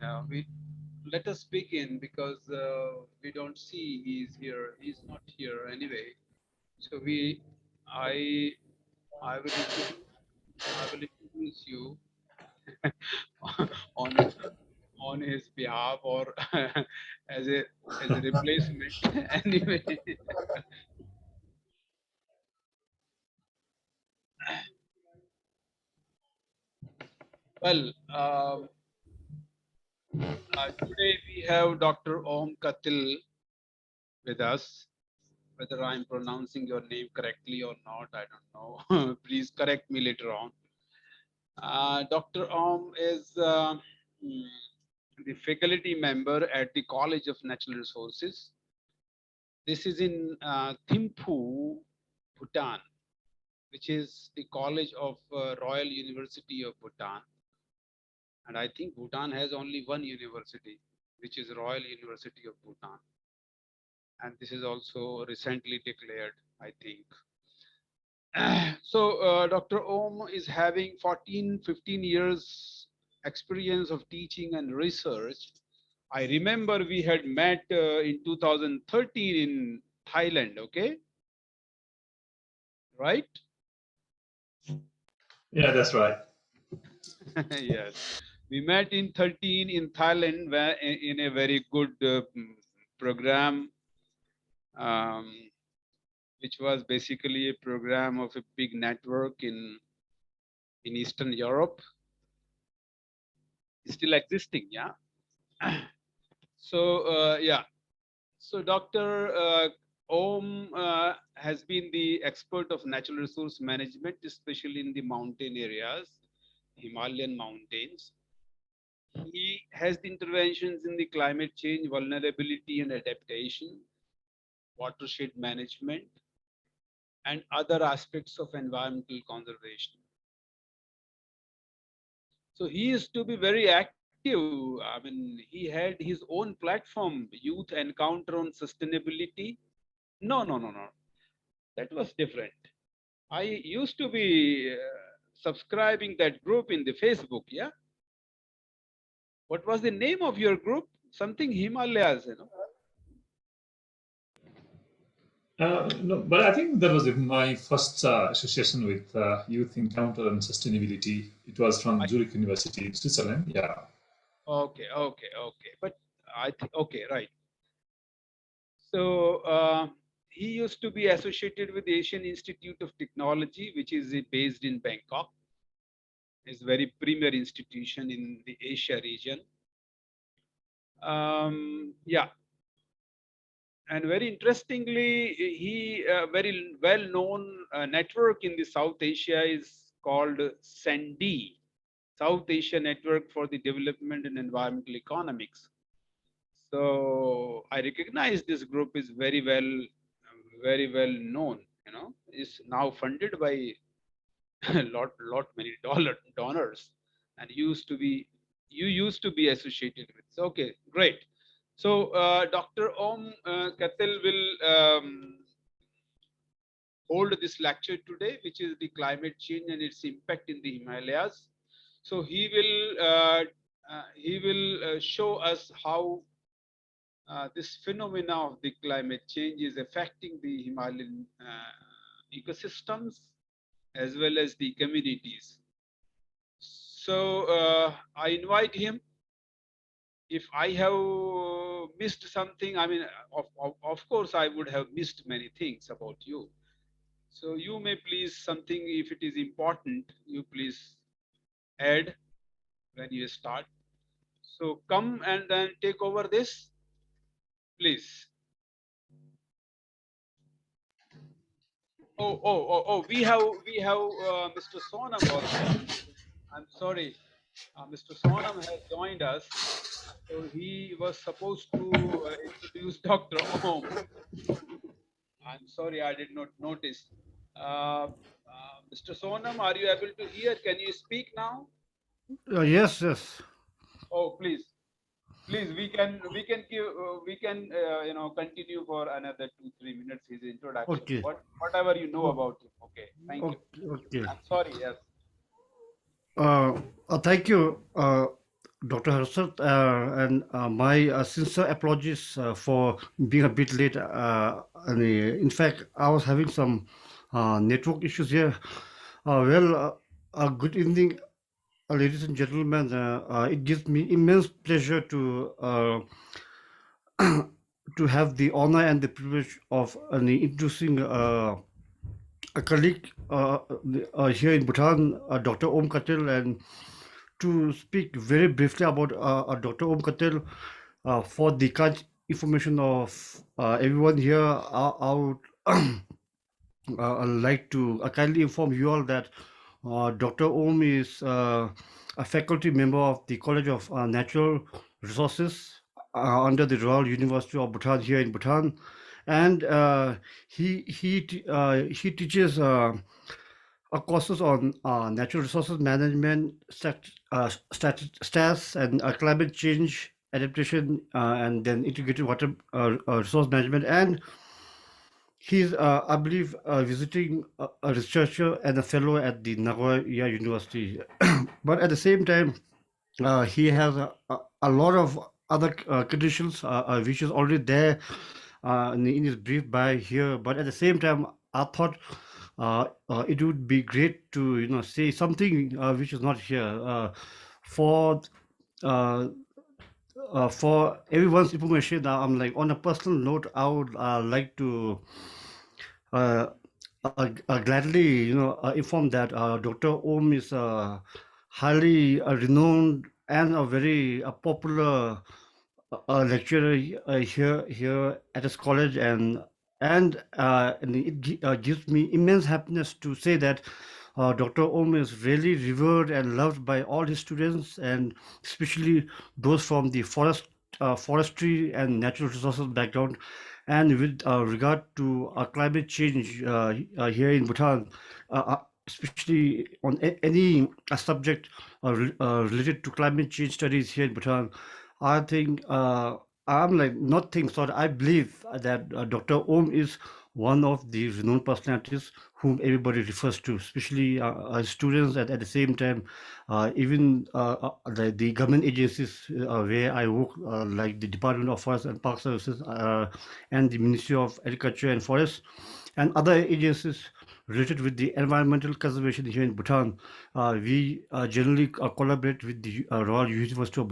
Yeah, we let us begin because we don't see he's here. He's not here anyway. So I, I will introduce, I will introduce you on his on his behalf or as a as a replacement. Anyway, well, today we have Dr. Om Katel with us. Whether I'm pronouncing your name correctly or not, I don't know. Please correct me later on. Dr. Om is mm, the faculty member at the College of Natural Resources. This is in Thimphu, Bhutan, which is the College of Royal University of Bhutan. And I think Bhutan has only one university, which is Royal University of Bhutan. And this is also recently declared, I think. So Dr. Om is having 15 years experience of teaching and research. I remember we had met in 2013 in Thailand, okay? Right? Yeah, that's right. Yes. We met in 13 in Thailand where in a very good program, um, which was basically a program of a big network in Eastern Europe. It's still existing, yeah? So yeah, so Dr. Om has been the expert of natural resource management, especially in the mountain areas, Himalayan mountains. He has the interventions in the climate change, vulnerability and adaptation, watershed management, and other aspects of environmental conservation. So he used to be very active. I mean, he had his own platform, Youth Encounter on Sustainability. No, no, no, no. That was different. I used to be subscribing that group in the Facebook. Yeah. What was the name of your group? Something Himalayas, you know. No, but I think that was my first association with youth encounter and sustainability. It was from Zurich University in Switzerland. Yeah. Okay, okay, okay. But I think okay, right. So he used to be associated with Asian Institute of Technology, which is based in Bangkok. It's a very premier institution in the Asia region. Yeah, and very interestingly, he very well known network in the South Asia is called SENDI, South Asia Network for the Development and Environmental Economics. So I recognize this group is very well known. You know, is now funded by lot many donors, and you used to be associated with. So, okay, great. So Dr. Om Katel will hold this lecture today, which is the climate change and its impact in the Himalayas. So he will show us how this phenomena of the climate change is affecting the Himalayan ecosystems as well as the communities. So I invite him. If I have missed something, I mean, of course, I would have missed many things about you. So you may please something, if it is important, you please add when you start. So come and then take over this, please. Oh, we have Mr. Sonam also. I'm sorry, Mr. Sonam has joined us. So he was supposed to introduce Dr. Om. I'm sorry, I did not notice. Mr. Sonam, are you able to hear? Can you speak now? Yes, yes. Oh, please, please. We can continue for another 2 3 minutes. His introduction. Okay. Whatever you know O- about him. Okay, thank you. Okay. Okay. I'm sorry. Yes. Thank you. Dr. Harsat, and my sincere apologies for being a bit late. In fact, I was having some network issues here. Good evening, ladies and gentlemen. It gives me immense pleasure to have the honor and the privilege of introducing a colleague here in Bhutan, Dr. Om Katel, and to speak very briefly about Dr. Om Katel for the kind information of everyone here. I would like to kindly inform you all that Dr. Om is a faculty member of the College of Natural Resources under the Royal University of Bhutan here in Bhutan, and he teaches courses on natural resources management, stats, and climate change adaptation, and then integrated water resource management. And he's, I believe, visiting a researcher and a fellow at the Nagoya University. But at the same time, he has a lot of other credentials, which is already there in his brief by here. But at the same time, I thought it would be great to say something which is not here for uh, for everyone's information. I'm like, on a personal note, I would like to uh, gladly inform that Dr. Om is highly renowned and a very popular lecturer here at his college, and it gives me immense happiness to say that Dr. Om is really revered and loved by all his students, and especially those from the forestry and natural resources background. And with regard to climate change here in Bhutan, especially on any subject related to climate change studies here in Bhutan, I think I'm like not think so. I believe that Dr. Om is one of the renowned personalities whom everybody refers to, especially students, and at the same time, even the government agencies where I work, like the Department of Forest and Park Services and the Ministry of Agriculture and Forests, and other agencies related with the environmental conservation here in Bhutan. We generally collaborate with the Royal University of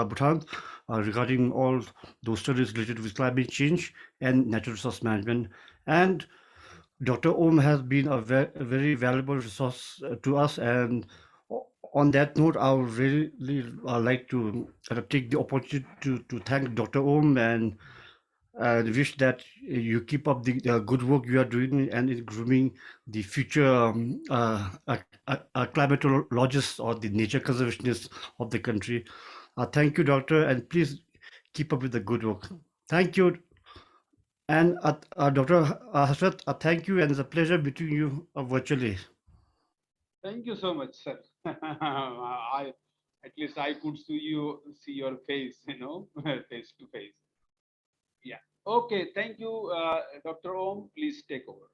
Bhutan regarding all those studies related with climate change and natural resource management. And Dr. Om has been a very valuable resource to us. And on that note, I would really like to take the opportunity to thank Dr. Om and wish that you keep up the good work you are doing and in grooming the future climatologists or the nature conservationists of the country. Thank you, Doctor, and please keep up with the good work. Thank you. And Dr. Hasrat, thank you, and it's a pleasure meeting you virtually. Thank you so much, sir. I at least I could see your face, face to face. Yeah. Okay. Thank you, Dr. Om. Please take over.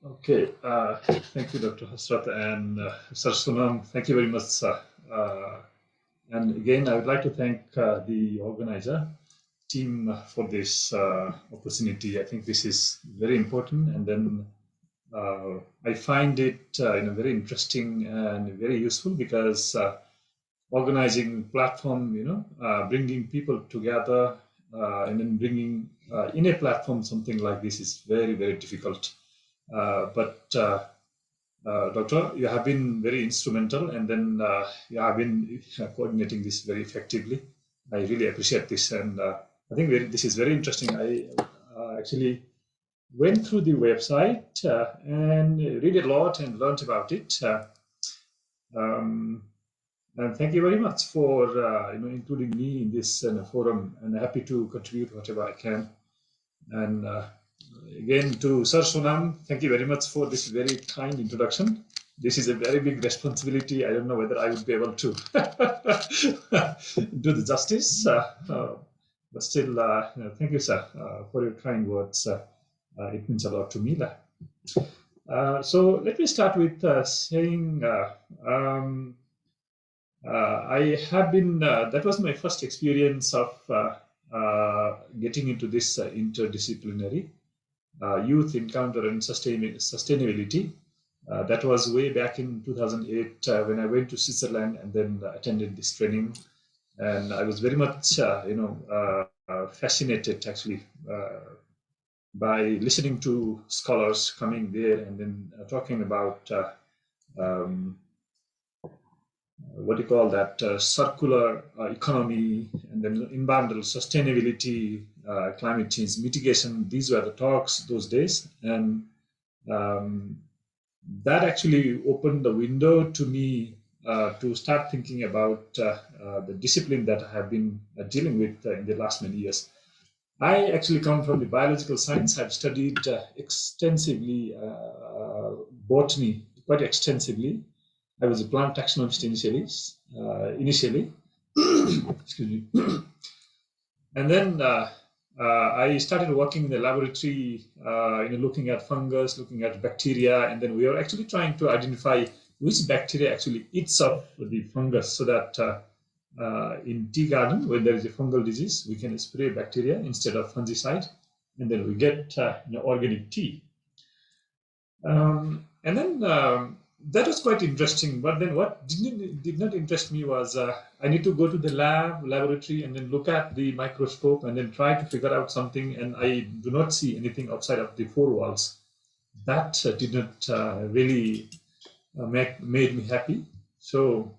Okay, thank you, Dr. Hasrat, and Sir Sonam. Thank you very much, sir. And again, I would like to thank the organizer team for this opportunity. I think this is very important, and then I find it very interesting and very useful because organizing platform, bringing people together and then bringing in a platform something like this is very, very difficult. But Doctor, you have been very instrumental, and then you have been coordinating this very effectively. I really appreciate this, and I think this is very interesting. I actually went through the website and read a lot and learned about it. And thank you very much for including me in this forum, and happy to contribute whatever I can. And again, to Sir Sonam, thank you very much for this very kind introduction. This is a very big responsibility. I don't know whether I would be able to do the justice, but still, thank you, sir, for your kind words. It means a lot to me. So let me start with saying I have been, that was my first experience of getting into this interdisciplinary youth encounter and sustainability. That was way back in 2008 when I went to Switzerland and then attended this training. And I was very much, fascinated actually by listening to scholars coming there and then talking about what do you call that circular economy and then environmental sustainability, climate change mitigation. These were the talks those days, and that actually opened the window to me to start thinking about the discipline that I have been dealing with in the last many years. I actually come from the biological science. I've studied extensively botany, quite extensively. I was a plant taxonomist initially. Excuse me. And then I started working in the laboratory, looking at fungus, looking at bacteria, and then we were actually trying to identify which bacteria actually eats up the fungus, so that in tea garden, when there is a fungal disease, we can spray bacteria instead of fungicide, and then we get organic tea. And then that was quite interesting. But then what did not interest me was I need to go to the laboratory and then look at the microscope and then try to figure out something, and I do not see anything outside of the four walls. That did not really made me happy. So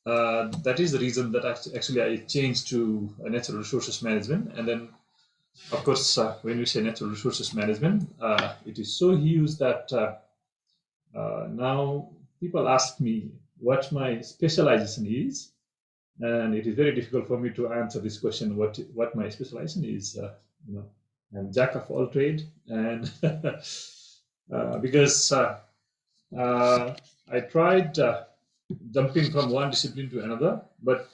that is the reason that actually I changed to natural resources management. And then, of course, when we say natural resources management, it is so huge that now people ask me what my specialization is, and it is very difficult for me to answer this question. What my specialization is? I'm jack of all trade, and because I tried jumping from one discipline to another, but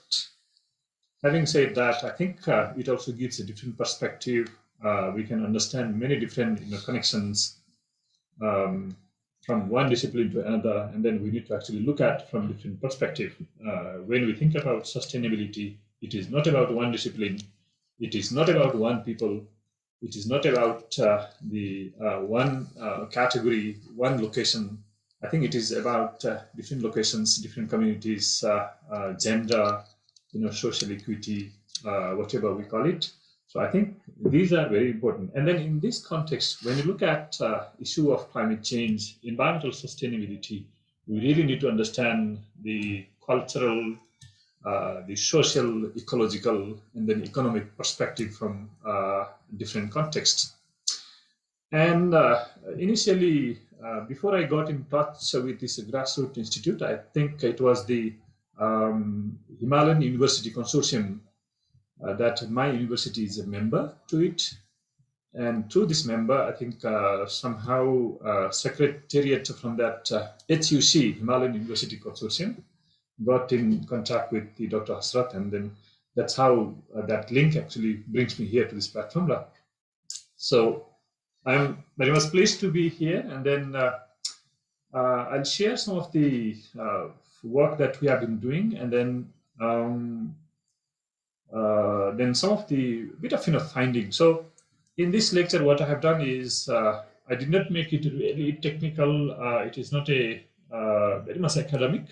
having said that, I think it also gives a different perspective. We can understand many different connections from one discipline to another, and then we need to actually look at from different perspective. When we think about sustainability, it is not about one discipline, it is not about one people, it is not about the one category, one location. I think it is about different locations, different communities, gender, social equity, whatever we call it. So I think these are very important. And then in this context, when you look at issue of climate change, environmental sustainability, we really need to understand the cultural, the social, ecological, and then economic perspective from different contexts. And initially, before I got in touch with this grassroots institute, I think it was the Himalayan University Consortium that my university is a member to it. And through this member, I think somehow secretariat from that HUC, Himalayan University Consortium, got in contact with the Dr. Hasrat, and then that's how that link actually brings me here to this platform. So I'm very much pleased to be here, and then I'll share some of the work that we have been doing, and then some of the bit of finding. So in this lecture, what I have done is I did not make it really technical. It is not a very much academic.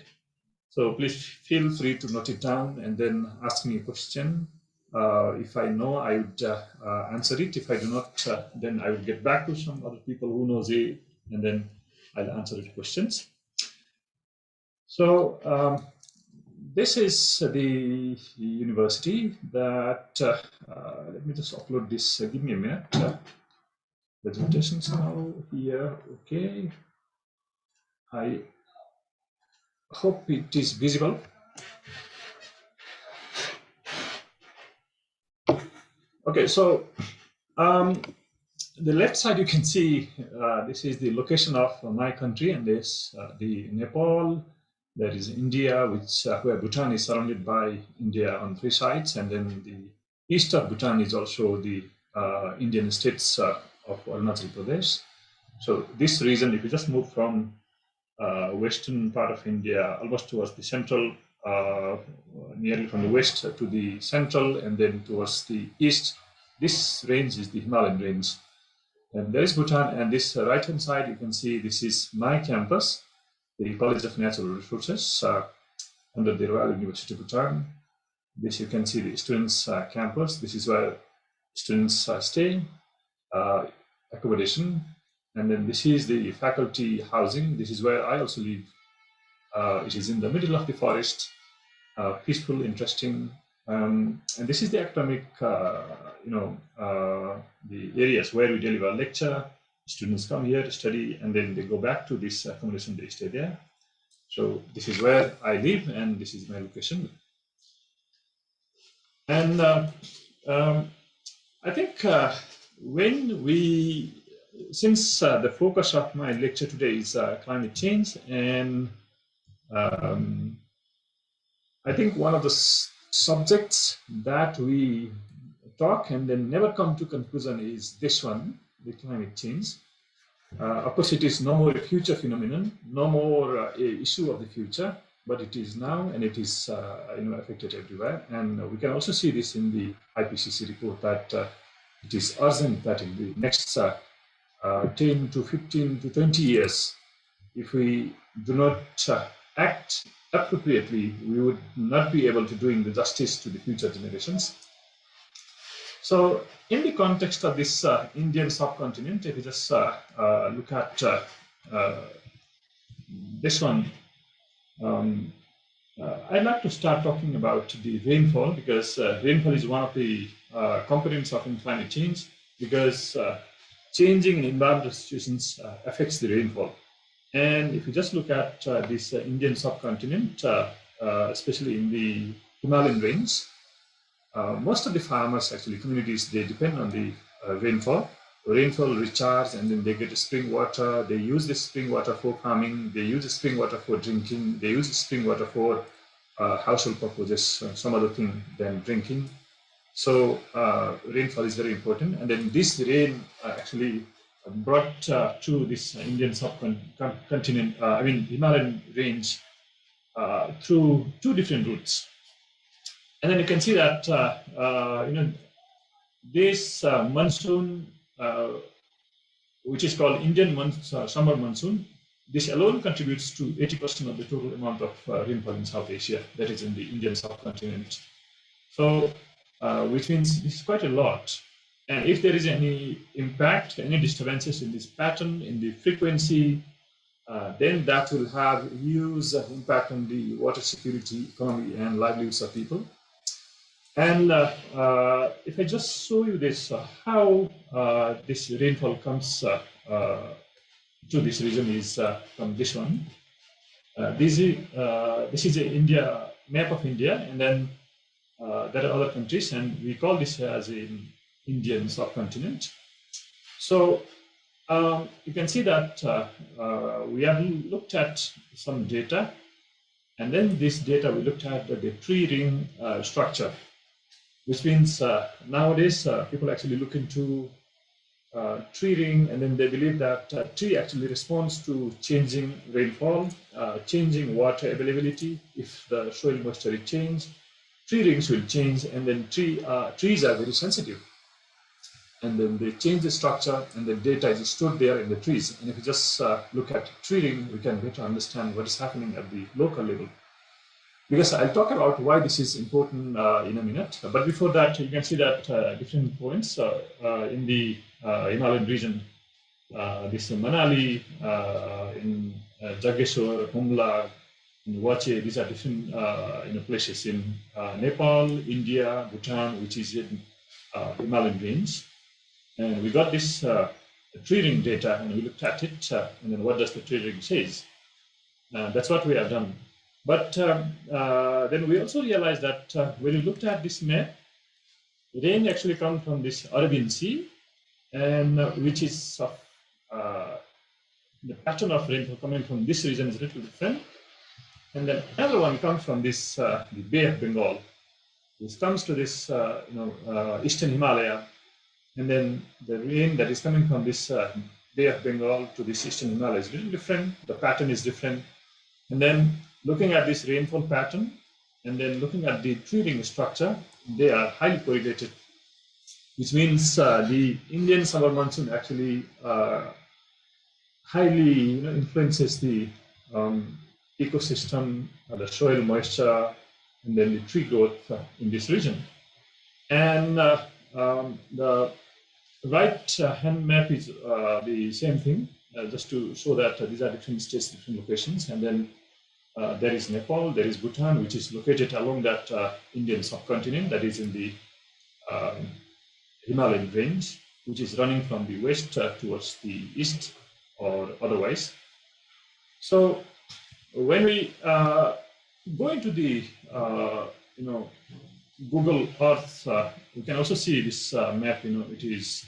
So please feel free to note it down and then ask me a question. If I know, I would answer it. If I do not, then I will get back to some other people who knows it, and then I'll answer the questions. So this is the university that, let me just upload this, give me a minute. Presentations now here, okay. I hope it is visible. Okay, so the left side you can see, this is the location of my country, and this the Nepal. There is India, where Bhutan is surrounded by India on three sides, and then the east of Bhutan is also the Indian states of Arunachal Pradesh. So this region, if you just move from western part of India, almost towards the central, nearly from the west to the central, and then towards the east, this range is the Himalayan range. And there is Bhutan, and this right-hand side, you can see this is my campus, the College of Natural Resources, under the Royal University of Bhutan. This you can see the students' campus. This is where students stay, accommodation, and then this is the faculty housing. This is where I also live. It is in the middle of the forest, peaceful, interesting, and this is the academic, the areas where we deliver lecture. Students come here to study, and then they go back to this accommodation. They stay there. So this is where I live, and this is my location. And I think since the focus of my lecture today is climate change, and I think one of the subjects that we talk and then never come to conclusion is this one, the climate change. Of course, it is no more a future phenomenon, no more a issue of the future, but it is now, and it is affected everywhere. And we can also see this in the IPCC report that it is urgent that in the next 10 to 15 to 20 years, if we do not act appropriately, we would not be able to do the justice to the future generations. So in the context of this Indian subcontinent, if you just look at this one, I'd like to start talking about the rainfall, because rainfall is one of the components of climate change, because changing in environmental situations affects the rainfall. And if you just look at this Indian subcontinent, especially in the Himalayan range, most of the farmers, actually communities, they depend on the rainfall. Rainfall recharge, and then they get spring water. They use the spring water for farming. They use the spring water for drinking. They use the spring water for household purposes, some other thing than drinking. So rainfall is very important. And then this rain actually brought to this Indian subcontinent, Himalayan range, through two different routes. And then you can see that this monsoon, which is called Indian summer monsoon, this alone contributes to 80% of the total amount of rainfall in South Asia, that is in the Indian subcontinent. So, which means this is quite a lot. And if there is any impact, any disturbances in this pattern, in the frequency, then that will have huge impact on the water security, economy, and livelihoods of people. And if I just show you this, how this rainfall comes to this region is from this one. This is a India map of India, and then there are other countries, and we call this as an Indian subcontinent. So you can see that we have looked at some data, and then this data we looked at the tree ring structure, which means nowadays people actually look into tree ring, and then they believe that tree actually responds to changing rainfall, changing water availability. If the soil moisture is changed, tree rings will change, and then trees are very sensitive. And then they change the structure, and the data is stored there in the trees. And if you just look at tree ring, we can better understand what is happening at the local level. Because I'll talk about why this is important in a minute. But before that, you can see that different points in the Himalayan region. This Manali, in Jageshwar, Humla, in Wache, these are different places in Nepal, India, Bhutan, which is in Himalayan range. And we got this tree ring data, and we looked at it, and then what does the tree ring says? That's what we have done. But then we also realized that when we looked at this map, rain actually comes from this Arabian Sea, and which is the pattern of rainfall coming from this region is a little different. And then another one comes from this the Bay of Bengal. This comes to this Eastern Himalaya, and then the rain that is coming from this Bay of Bengal to this eastern Himalayas is a little different. The pattern is different. And then looking at this rainfall pattern, and then looking at the tree ring structure, they are highly correlated, which means the Indian summer monsoon actually highly influences the ecosystem, the soil moisture, and then the tree growth in this region. And the right hand map is the same thing, just to show that these are different states, different locations. And then there is Nepal, there is Bhutan, which is located along that Indian subcontinent that is in the Himalayan range, which is running from the west towards the east or otherwise. So when we go into the Google Earth, we can also see this map. It is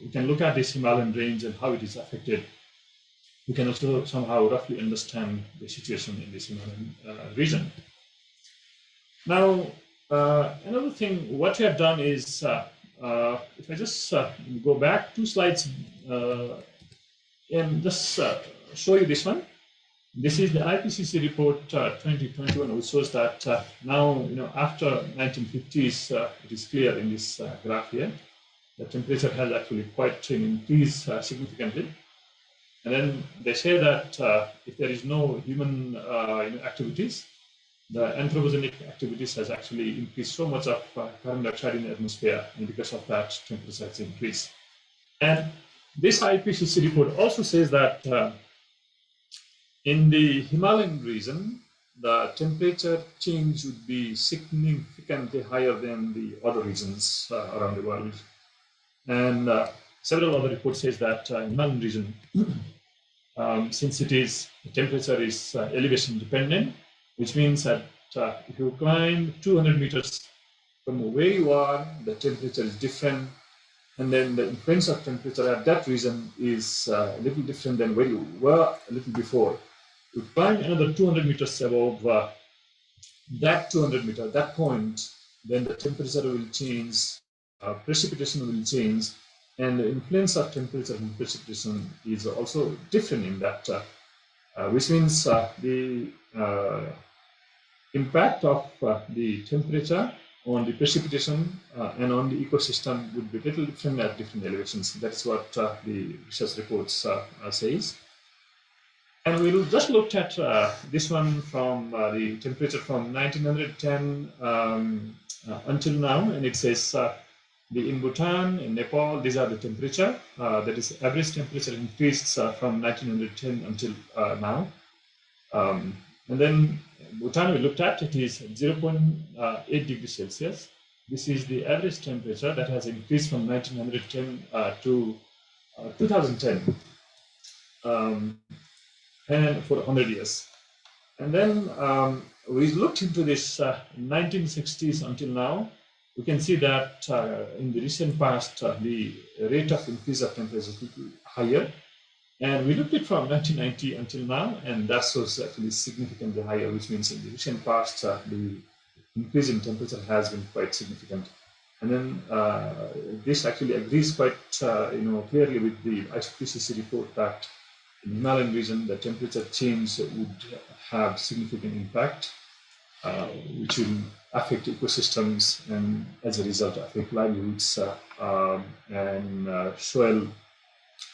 we can look at this Himalayan range and how it is affected. We can also somehow roughly understand the situation in this Himalayan region. Now, another thing, what we have done is, if I just go back 2 slides and just show you this one. This is the IPCC report 2021, which shows that now, after 1950s, it is clear in this graph here, the temperature has actually quite increased significantly. And then they say that if there is no human activities, the anthropogenic activities has actually increased so much of carbon dioxide in the atmosphere, and because of that, temperature has increased. And this IPCC report also says that in the Himalayan region, the temperature change would be significantly higher than the other regions around the world. And several other reports says that Himalayan region, since the temperature is elevation dependent, which means that if you climb 200 meters from where you are, the temperature is different. And then the influence of temperature at that region is a little different than where you were a little before. You climb another 200 meters above that 200 meter, that point, then the temperature will change, precipitation will change, and the influence of temperature and precipitation is also different in that, which means the impact of the temperature on the precipitation and on the ecosystem would be a little different at different elevations. That's what the research reports says. And we'll just look at this one from the temperature from 1910 until now, and it says in Bhutan, in Nepal, these are the temperature. That is, average temperature increased from 1910 until now. And then Bhutan we looked at, it is 0.8 degrees Celsius. This is the average temperature that has increased from 1910 to 2010, and for 100 years. And then we looked into this 1960s until now. We can see that in the recent past, the rate of increase of temperature is higher. And we looked at from 1990 until now, and that was actually significantly higher, which means in the recent past, the increase in temperature has been quite significant. And then this actually agrees quite clearly with the IPCC report that in the Himalayan region, the temperature change would have significant impact, which will affect ecosystems and as a result affect livelihoods and soil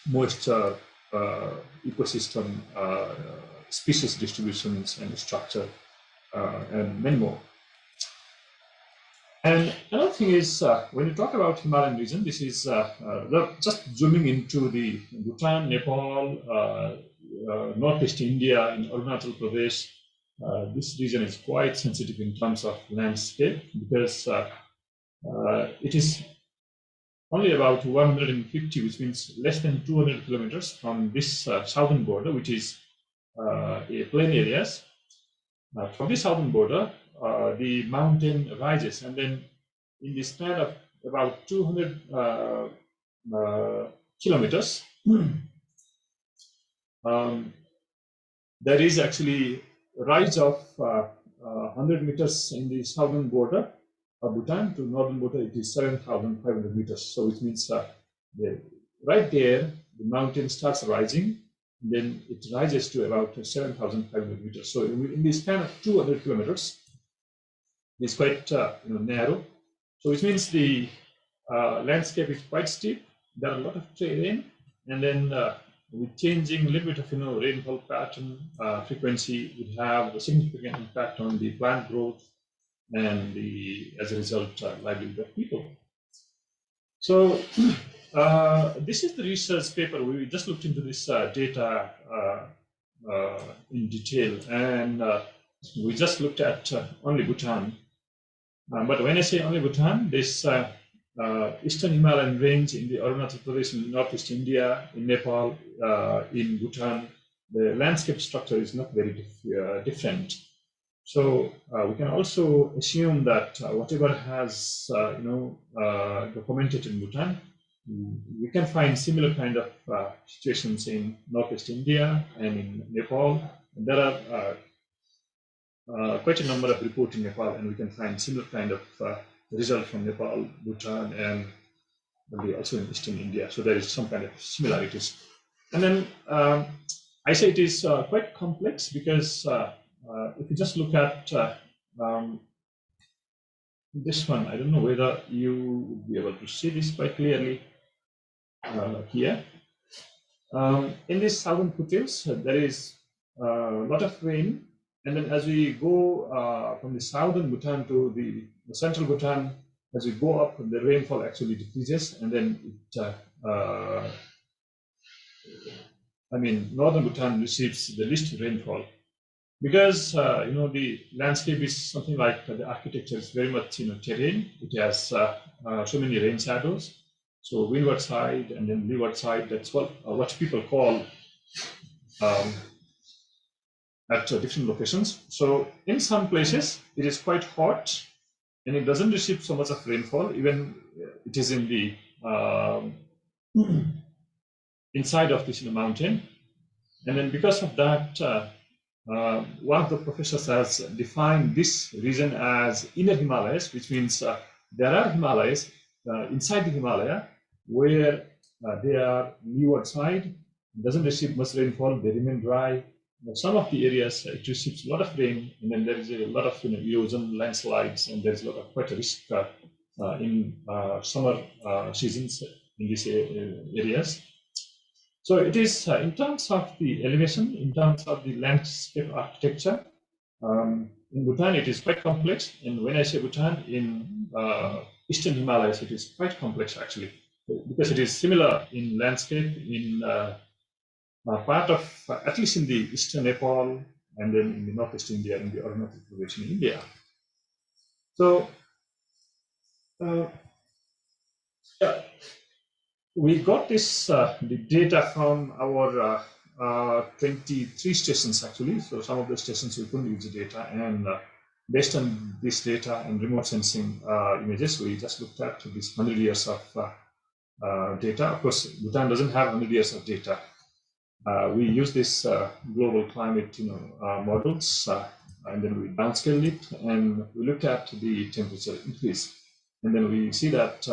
moisture, ecosystem, species distributions and structure, and many more. And another thing is, when you talk about Himalayan region, this is just zooming into the Bhutan, Nepal, Northeast India, in Arunachal Pradesh. This region is quite sensitive in terms of landscape because it is only about 150, which means less than 200 kilometers from this southern border, which is a plain areas. From the southern border, the mountain rises, and then in the span of about 200 kilometers, there is actually a rise of 100 meters in the southern border of Bhutan to northern border. It is 7,500 meters. So it means right there, the mountain starts rising, then it rises to about 7,500 meters. So in the span of 200 kilometers, it's quite narrow. So which means the landscape is quite steep. There are a lot of terrain, and then with changing a little bit of rainfall pattern frequency would have a significant impact on the plant growth and as a result livelihood of people. So this is the research paper. We just looked into this data in detail, and we just looked at only Bhutan. But when I say only Bhutan, this Eastern Himalayan range in the Arunachal Pradesh, in Northeast India, in Nepal, in Bhutan, the landscape structure is not very different. So we can also assume that whatever has documented in Bhutan, we can find similar kind of situations in Northeast India and in Nepal. And there are quite a number of reports in Nepal, and we can find similar kind of result from Nepal, Bhutan, and also in Eastern India. So there is some kind of similarities. And then I say it is quite complex because if you just look at this one, I don't know whether you would be able to see this quite clearly here. In these southern foothills, there is a lot of rain. And then as we go from the southern Bhutan to the central Bhutan, as we go up, the rainfall actually decreases. And then northern Bhutan receives the least rainfall. Because the landscape is something like the architecture is very much terrain. It has so many rain shadows. So windward side and then leeward side. That's what people call at different locations. So in some places it is quite hot, and it doesn't receive so much of rainfall. Even it is in the inside of this mountain, and then because of that. One of the professors has defined this region as inner Himalayas, which means there are Himalayas inside the Himalaya where they are leeward side, doesn't receive much rainfall, they remain dry. Some of the areas it receives a lot of rain, and then there is a lot of erosion, landslides, and there's a lot of quite a risk in summer seasons in these areas. So it is in terms of the elevation, in terms of the landscape architecture. In Bhutan, it is quite complex. And when I say Bhutan, in Eastern Himalayas, it is quite complex actually, because it is similar in landscape in part of, at least in the Eastern Nepal, and then in the Northeast India, in the Arunachal Pradesh in India. So, yeah. We got this the data from our 23 stations actually. So some of the stations we couldn't use the data, and based on this data and remote sensing images, we just looked at this 100 years of data. Of course, Bhutan doesn't have 100 years of data. We use this global climate models, and then we downscaled it, and we looked at the temperature increase, and then we see that.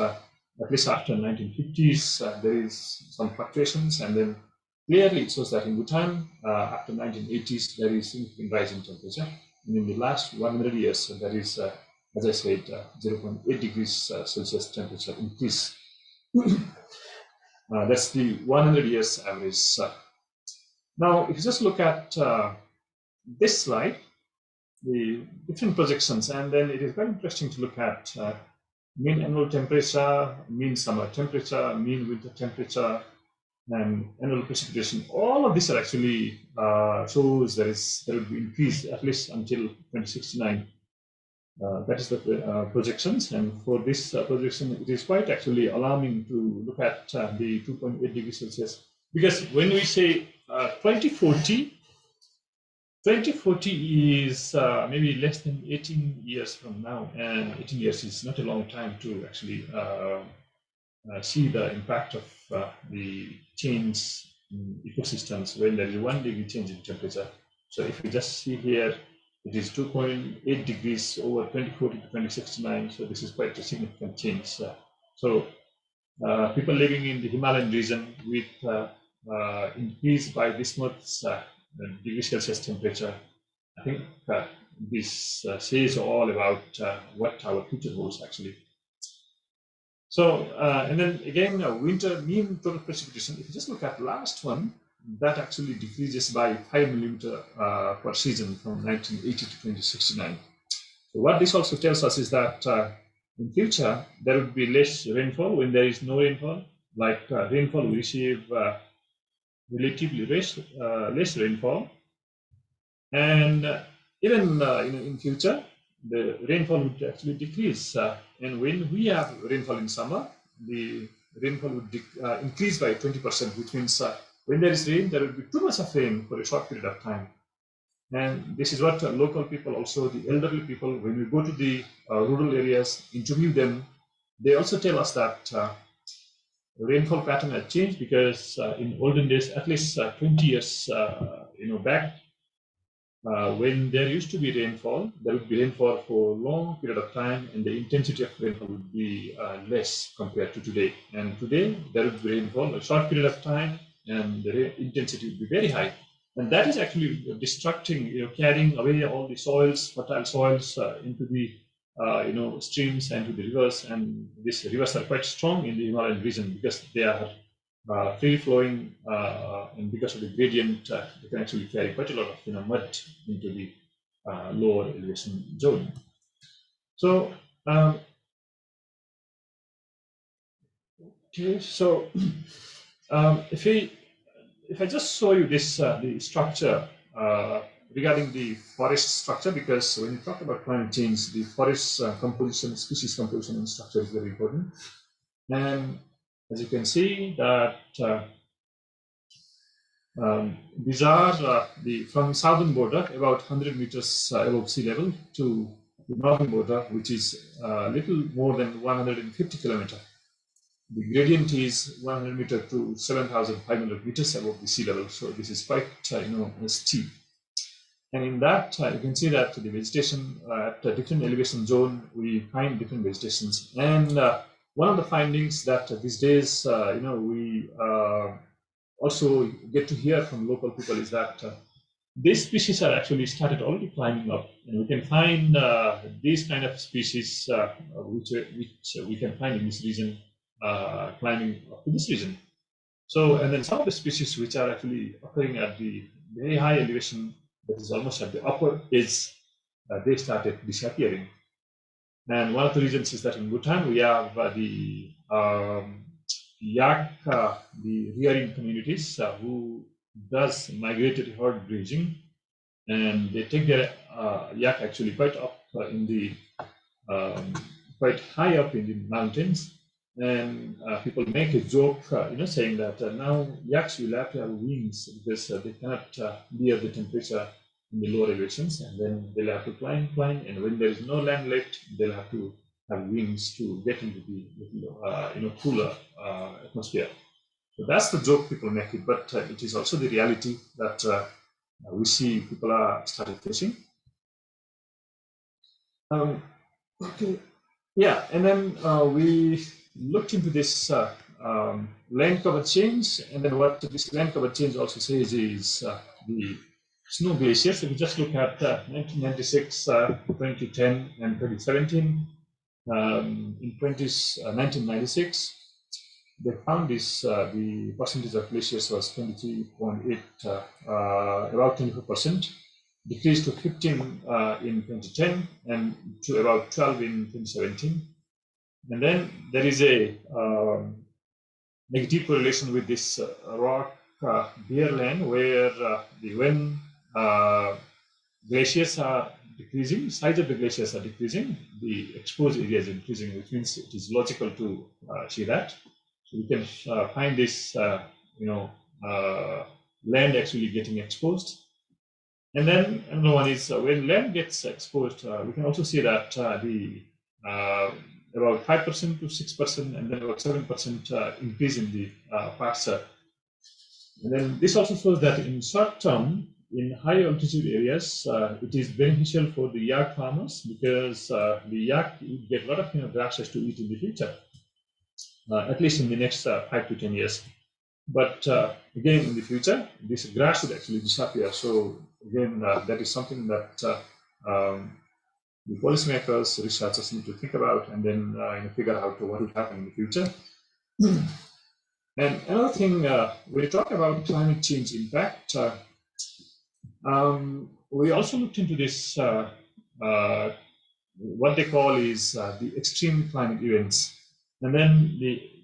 At least after 1950s, there is some fluctuations, and then clearly it shows that in Bhutan, after 1980s, there is significant rise in temperature. And in the last 100 years, there is, as I said, 0.8 degrees Celsius temperature increase. That's the 100 years average. Now, if you just look at this slide, the different projections, and then it is very interesting to look at mean annual temperature, mean summer temperature, mean winter temperature, and annual precipitation. All of these are actually shows there will be increase at least until 2069. That is the projections, and for this projection, it is quite actually alarming to look at the 2.8 degrees Celsius, because when we say 2040 is maybe less than 18 years from now, and 18 years is not a long time to actually see the impact of the change in ecosystems when there is 1 degree change in temperature. So if you just see here, it is 2.8 degrees over 2040 to 2069. So this is quite a significant change. So people living in the Himalayan region with increase by this much degree Celsius temperature. I think this says all about what our future holds actually. So, and then again, winter mean total precipitation, if you just look at last one, that actually decreases by 5 millimeter per season from 1980 to 2069. So what this also tells us is that in future, there would be less rainfall when there is no rainfall. Like rainfall, we receive relatively less rainfall. And even in future, the rainfall would actually decrease. And when we have rainfall in summer, the rainfall would increase by 20%, which means when there is rain, there will be too much of rain for a short period of time. And this is what local people, also the elderly people, when we go to the rural areas, interview them, they also tell us that rainfall pattern has changed because in olden days, at least 20 years back, when there used to be rainfall, there would be rainfall for a long period of time, and the intensity of rainfall would be less compared to today. And today, there would be rainfall a short period of time, and the intensity would be very high. And that is actually destructing, carrying away all the soils, fertile soils, into the streams and to the rivers. And these rivers are quite strong in the Himalayan region because they are free flowing, and because of the gradient, they can actually carry quite a lot of mud into the lower elevation zone. So, okay, so if I just show you this the structure regarding the forest structure, because when you talk about climate change, the forest composition, species composition, and structure is very important. And as you can see that these are from southern border about 100 meters above sea level to the northern border, which is a little more than 150 kilometers. The gradient is 100 meters to 7,500 meters above the sea level. So this is quite steep. And in that, you can see that the vegetation at a different elevation zone, we find different vegetations. And one of the findings that these days, we also get to hear from local people is that these species are actually started already climbing up, and we can find these kind of species which we can find in this region climbing up to this region. So, and then some of the species which are actually occurring at the very high elevation, that is almost at the upper edge, they started disappearing. And one of the reasons is that in Bhutan we have the yak, the rearing communities who does migratory herd grazing, and they take their yak actually quite up in the quite high up in the mountains. And people make a joke, saying that now yaks will have to have wings because they cannot bear the temperature in the lower elevations, and then they'll have to climb, and when there is no land left, they'll have to have wings to get into the cooler atmosphere. So that's the joke people make it, but it is also the reality that we see people are started facing. Okay, yeah, and then we looked into this land cover change, and then what this land cover change also says is the snow glaciers. If you just look at 1996, 2010, and 2017, in 1996, they found this the percentage of glaciers was 23.8, about 24%, decreased to 15 in 2010, and to about 12 in 2017. And then there is a negative correlation with this rock bare land, where when glaciers are decreasing, size of the glaciers are decreasing, the exposed area is increasing, which means it is logical to see that. So we can find this, land actually getting exposed. And then another one is when land gets exposed, we can also see that the about 5% to 6%, and then about 7% increase in the pasture. And then this also shows that in short term, in high altitude areas, it is beneficial for the yak farmers because the yak get a lot of grasses to eat in the future. at least in the next 5 to 10 years. But again, in the future, this grass would actually disappear. So again, that is something that the policymakers, researchers need to think about, and then figure out what will happen in the future. And another thing, when you talk about climate change impact, we also looked into this, what they call is the extreme climate events. And then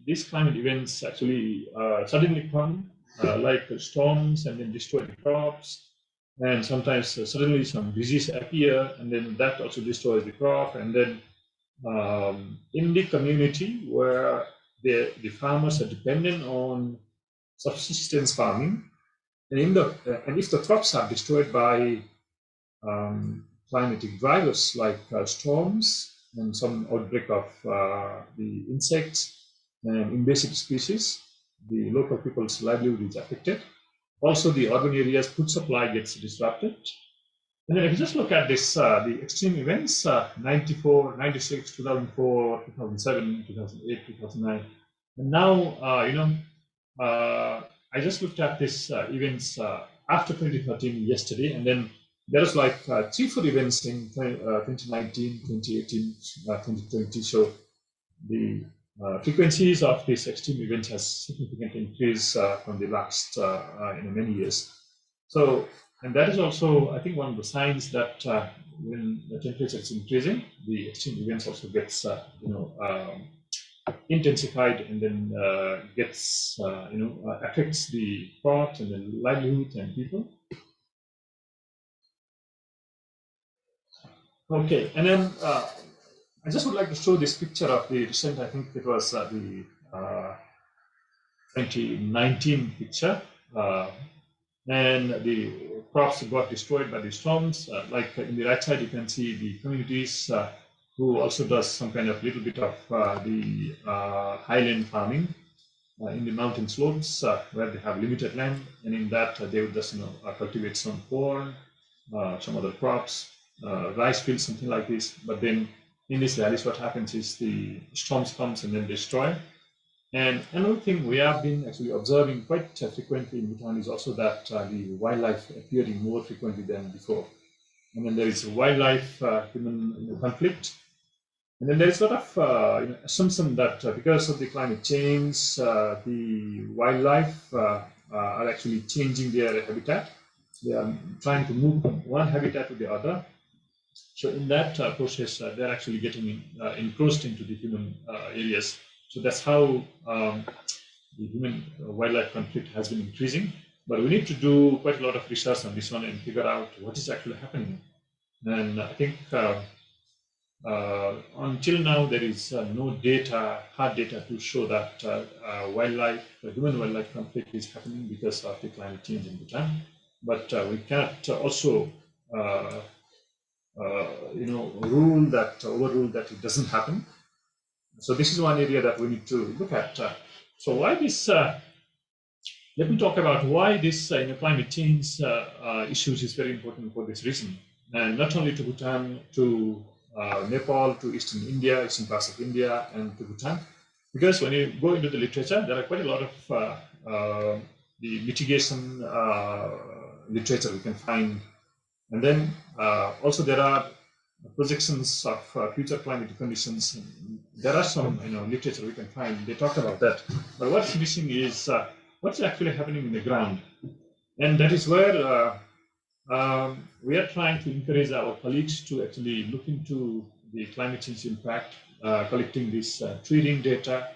these climate events actually suddenly come, like storms, and then destroy the crops. And sometimes suddenly some disease appear, and then that also destroys the crop. And then in the community where the farmers are dependent on subsistence farming, and if the crops are destroyed by climatic drivers like storms and some outbreak of the insects and invasive species, the local people's livelihood is affected. Also, the urban areas' food supply gets disrupted. And then if you just look at this, the extreme events, 94, 96, 2004, 2007, 2008, 2009. And now, I just looked at this events after 2013 yesterday, and then there was like 3-4 events in 2019, 2018, 2020. So the frequencies of these extreme events has significantly increased from the last many years. So, and that is also, I think, one of the signs that when the temperature is increasing, the extreme events also gets intensified, and then gets affects the crops and then livelihood and people. Okay, and then I just would like to show this picture of the recent, I think it was the 2019 picture, and the crops got destroyed by the storms. Like in the right side, you can see the communities who also does some kind of little bit of the highland farming in the mountain slopes where they have limited land, and in that they would just cultivate some corn, some other crops, rice fields, something like this. But then in these valleys, what happens is the storms comes and then destroy. And another thing we have been actually observing quite frequently in Bhutan is also that the wildlife appearing more frequently than before. And then there is wildlife human conflict. And then there is a lot of assumption that because of the climate change, the wildlife are actually changing their habitat. They are trying to move from one habitat to the other. So in that process, they're actually getting encroached into the human areas. So that's how the human-wildlife conflict has been increasing. But we need to do quite a lot of research on this one and figure out what is actually happening. And I think until now, there is no data, hard data to show that human-wildlife conflict is happening because of the climate change in Bhutan. But we cannot also overrule that it doesn't happen. So this is one area that we need to look at. So why this? Let me talk about why this climate change issues is very important for this reason, and not only to Bhutan, to Nepal, to eastern India, eastern parts of India, and to Bhutan. Because when you go into the literature, there are quite a lot of the mitigation literature we can find, and then also there are projections of future climate conditions. There are some literature we can find. They talk about that, but what's missing is what's actually happening in the ground, and that is where we are trying to encourage our colleagues to actually look into the climate change impact, collecting this tree ring data,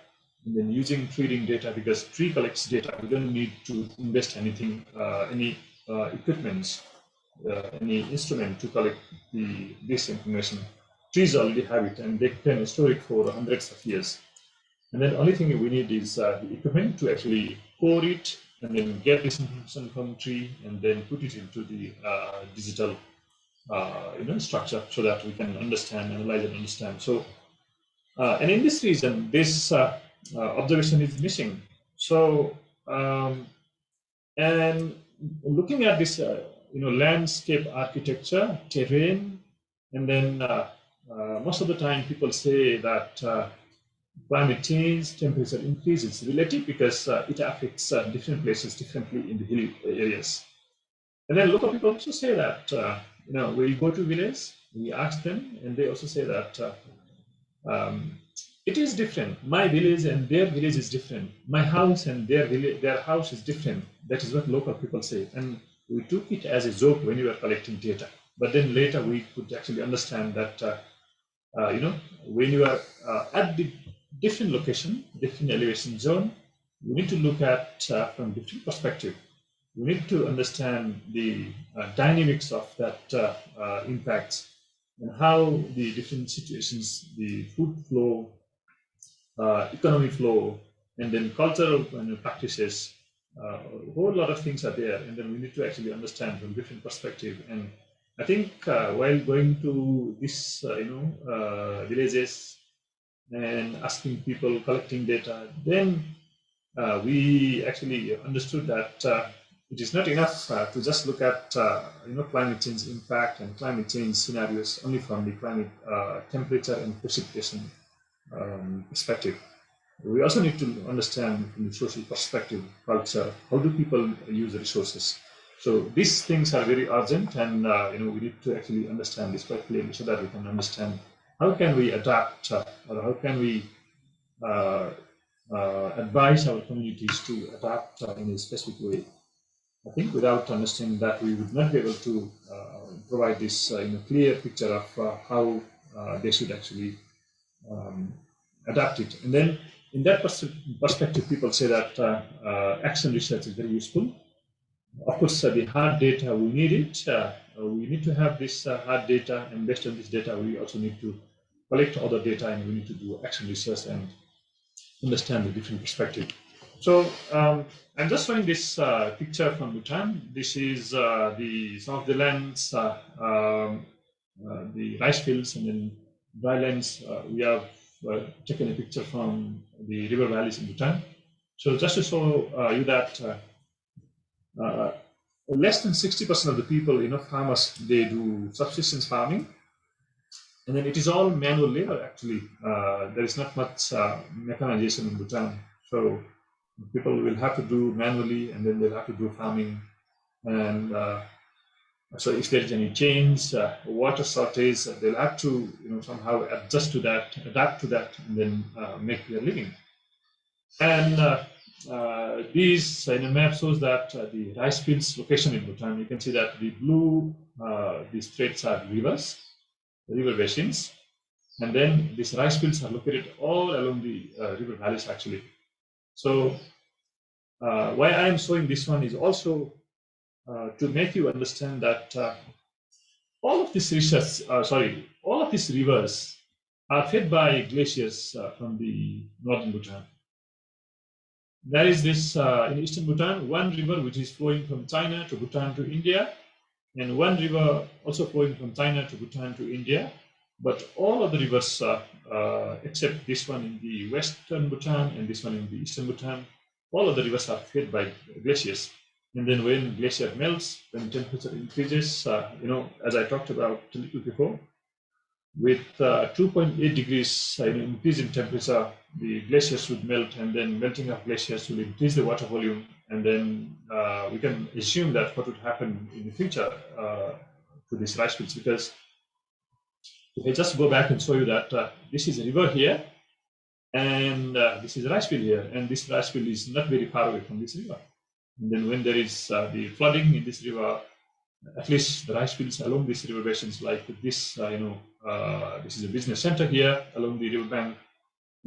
and then using tree ring data, because tree collects data. We don't need to invest anything, any equipment, any instrument to collect this information. Trees already have it, and they can store it for hundreds of years. And then the only thing we need is the equipment to actually core it, and then get this information from tree, and then put it into the digital structure, so that we can understand, analyze, and understand. So, and in this region, this observation is missing. So, and looking at this, landscape architecture, terrain, and then most of the time people say that climate change, temperature increase is relative because it affects different places differently in the hilly areas. And then local people also say that, we go to village, we ask them, and they also say that it is different. My village and their village is different. My house and their house is different. That is what local people say. And we took it as a joke when we were collecting data. But then later we could actually understand that, when you are at the different location, different elevation zone, you need to look at from different perspective. You need to understand the dynamics of that impacts and how the different situations, the food flow, economic flow, and then cultural practices, a whole lot of things are there, and then we need to actually understand from different perspective. And I think while going to these, villages and asking people, collecting data, then we actually understood that it is not enough to just look at climate change impact and climate change scenarios only from the climate temperature and precipitation perspective. We also need to understand from the social perspective, culture, how do people use the resources. So these things are very urgent, and we need to actually understand this quite clearly so that we can understand how can we adapt or how can we advise our communities to adapt in a specific way. I think without understanding that, we would not be able to provide this clear picture of how they should actually adapt it. And then in that perspective, people say that action research is very useful. Of course, the hard data, we need it. We need to have this hard data, and based on this data, we also need to collect other data, and we need to do action research and understand the different perspective. So I'm just showing this picture from Bhutan. This is some of the lands, the rice fields, and then dry lands. We have taken a picture from the river valleys in Bhutan. So just to show you that less than 60% of the people, farmers, they do subsistence farming. And then it is all manual labor, actually. There is not much mechanization in Bhutan. So people will have to do manually, and then they'll have to do farming. And so if there's any change, water shortage, they'll have to somehow adjust to that, adapt to that, and then make their living. And these map shows that the rice fields location in Bhutan. You can see that the blue, these straits are rivers, river basins, and then these rice fields are located all along the river valleys, actually. So why I am showing this one is also to make you understand that all of these rivers are fed by glaciers from the northern Bhutan. There is this in eastern Bhutan, one river which is flowing from China to Bhutan to India, and one river also flowing from China to Bhutan to India. But all of the rivers, except this one in the western Bhutan and this one in the eastern Bhutan, all of the rivers are fed by glaciers. And then when glacier melts, when temperature increases, as I talked about a little before, with 2.8 degrees increase in temperature, the glaciers would melt, and then melting of glaciers will increase the water volume. And then we can assume that what would happen in the future to these rice fields, because if I just go back and show you that this is a river here, and this is a rice field here, and this rice field is not very far away from this river. And then when there is the flooding in this river, at least the rice fields along these river basins, like this, this is a business center here along the river bank,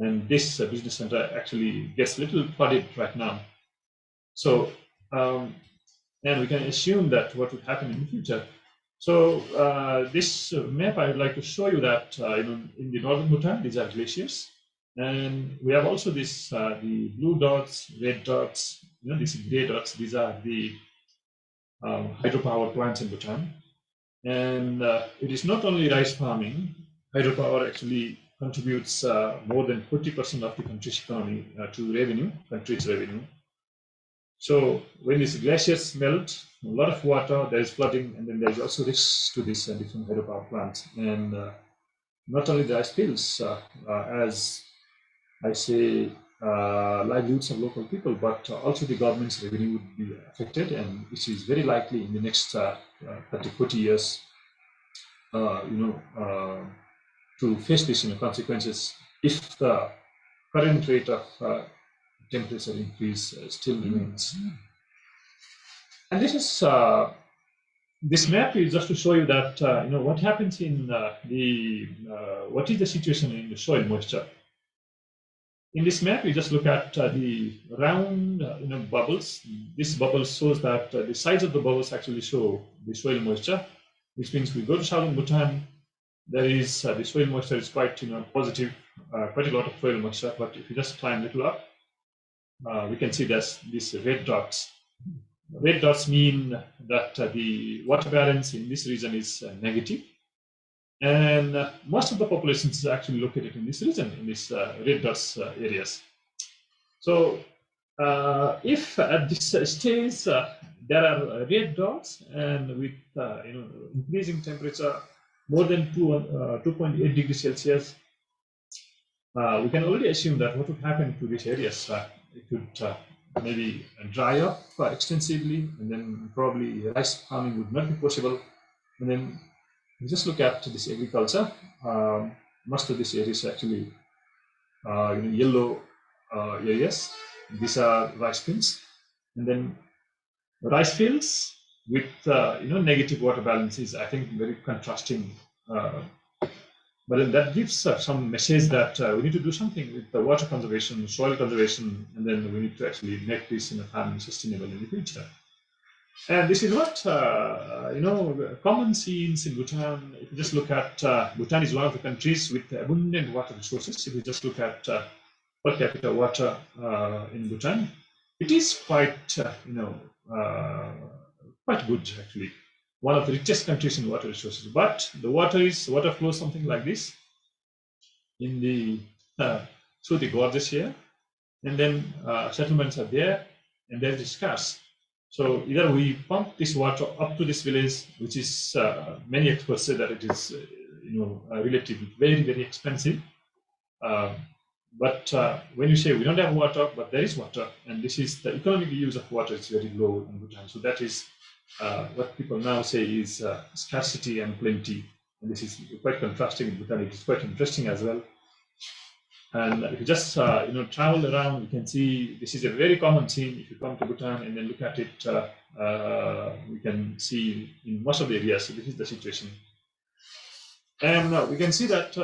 and this business center actually gets a little flooded right now. So, and we can assume that what would happen in the future. So this map, I would like to show you that in the northern Bhutan, these are glaciers, and we have also this the blue dots, red dots, these gray dots. These are the hydropower plants in Bhutan, and it is not only rice farming. Hydropower actually contributes more than 40% of the country's economy to country's revenue. So when these glaciers melt, a lot of water, there is flooding, and then there is also risks to these different hydropower plants. And not only the rice fields, as I say, livelihoods of local people, but also the government's revenue would be affected, and which is very likely in the next 30, 40 years, to face this consequences if the current rate of temperature increase still remains. And this is this map is just to show you that what happens in what is the situation in the soil moisture. In this map, you just look at the round bubbles. This bubble shows that the size of the bubbles actually show the soil moisture, which means we go to southern Bhutan, there is the soil moisture is quite positive, quite a lot of soil moisture. But if you just climb a little up, we can see there's these red dots. Red dots mean that the water balance in this region is negative, and most of the population is actually located in this region, in these red dots areas. So if at this stage there are red dots, and with increasing temperature more than 2.8 degrees Celsius, we can already assume that what would happen to these areas. It could maybe dry up extensively, and then probably rice farming would not be possible. And then we just look at this agriculture. Most of these areas are actually yellow areas. These are rice fields, and then rice fields with negative water balance is, I think, very contrasting. But then that gives some message that we need to do something with the water conservation, soil conservation, and then we need to actually make this farming sustainable in the future. And this is what common scenes in Bhutan. If you just look at Bhutan is one of the countries with abundant water resources. If you just look at per capita water in Bhutan, it is quite quite good actually. One of the richest countries in water resources, but the water flows something like this in the through the gorges here, and then settlements are there, and there is scarce. So either we pump this water up to this village, which is many experts say that it is relatively very, very expensive. But when you say we don't have water, but there is water, and this is the economic use of water is very low in Bhutan. So that is what people now say is scarcity and plenty, and this is quite contrasting in Bhutan. It is quite interesting as well. And if you just travel around, you can see this is a very common scene. If you come to Bhutan and then look at it, we can see in most of the areas. So this is the situation. And we can see that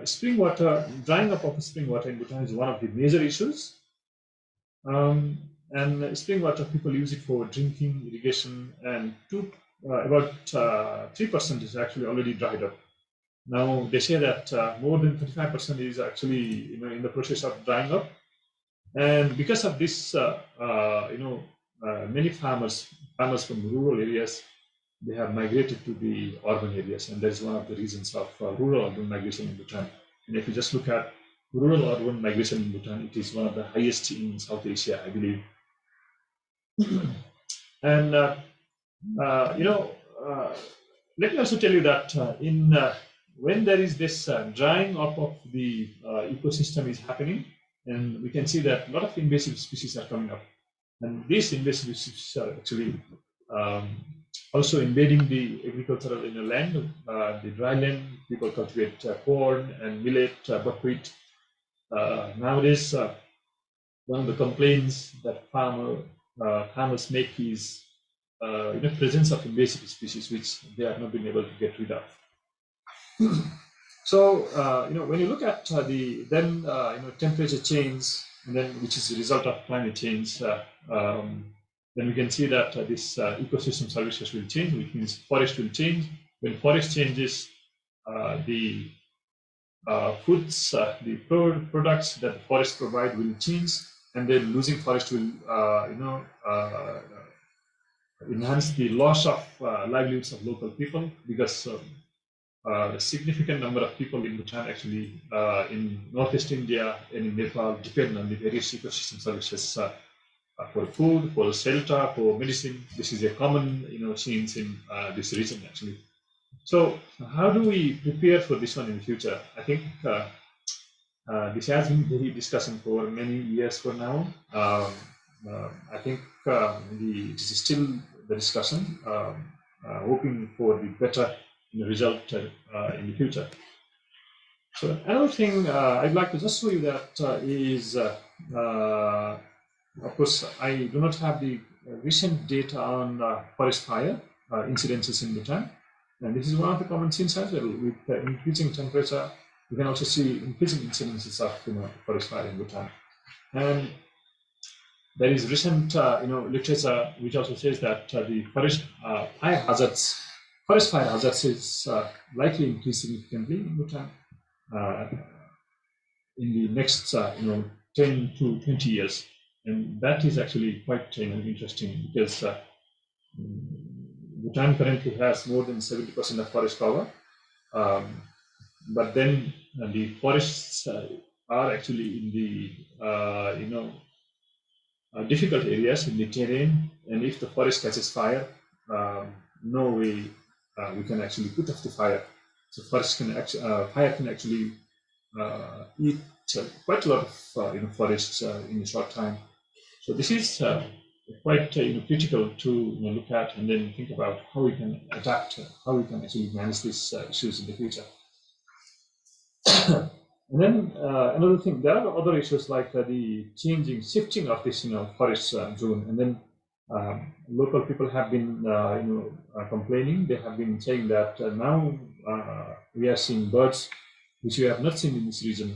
spring water, drying up of spring water in Bhutan is one of the major issues. And spring water, people use it for drinking, irrigation, and about 3% is actually already dried up. Now they say that more than 35% is actually in the process of drying up, and because of this, many farmers from rural areas, they have migrated to the urban areas, and that is one of the reasons of rural-urban migration in Bhutan. And if you just look at rural-urban migration in Bhutan, it is one of the highest in South Asia, I believe. And let me also tell you that when there is this drying up of the ecosystem is happening, and we can see that a lot of invasive species are coming up, and these invasive species are actually also invading the agricultural land, the dry land. People cultivate corn and millet, buckwheat. Nowadays, one of the complaints that farmers make is presence of invasive species, which they have not been able to get rid of. So when you look at the temperature change, and then which is a result of climate change, then we can see that this ecosystem services will change, which means forest will change. When forest changes, the foods, the products that the forest provide will change, and then losing forest will enhance the loss of livelihoods of local people, because a significant number of people in Bhutan, actually in Northeast India and in Nepal, depend on the various ecosystem services for food, for shelter, for medicine. This is a common scenes in this region actually. So how do we prepare for this one in the future? I think This has been very discussed for many years for now. I think it is still the discussion, hoping for the better result in the future. So another thing I'd like to just show you that is, of course, I do not have the recent data on forest fire incidences in Bhutan. And this is one of the common scenes as well. With increasing temperature, you can also see increasing incidences of forest fire in Bhutan. And there is recent literature which also says that the forest fire hazards is likely increase significantly in Bhutan in the next 10 to 20 years. And that is actually quite interesting because Bhutan currently has more than 70% of forest cover. But then the forests are actually in the difficult areas in the terrain, and if the forest catches fire, no way we can actually put off the fire. So fire can actually eat quite a lot of forests in a short time. So this is quite critical to look at and then think about how we can adapt, how we can actually manage these issues in the future. And then another thing, there are other issues like the shifting of this forest zone, and then local people have been complaining. They have been saying that now we are seeing birds which we have not seen in this region.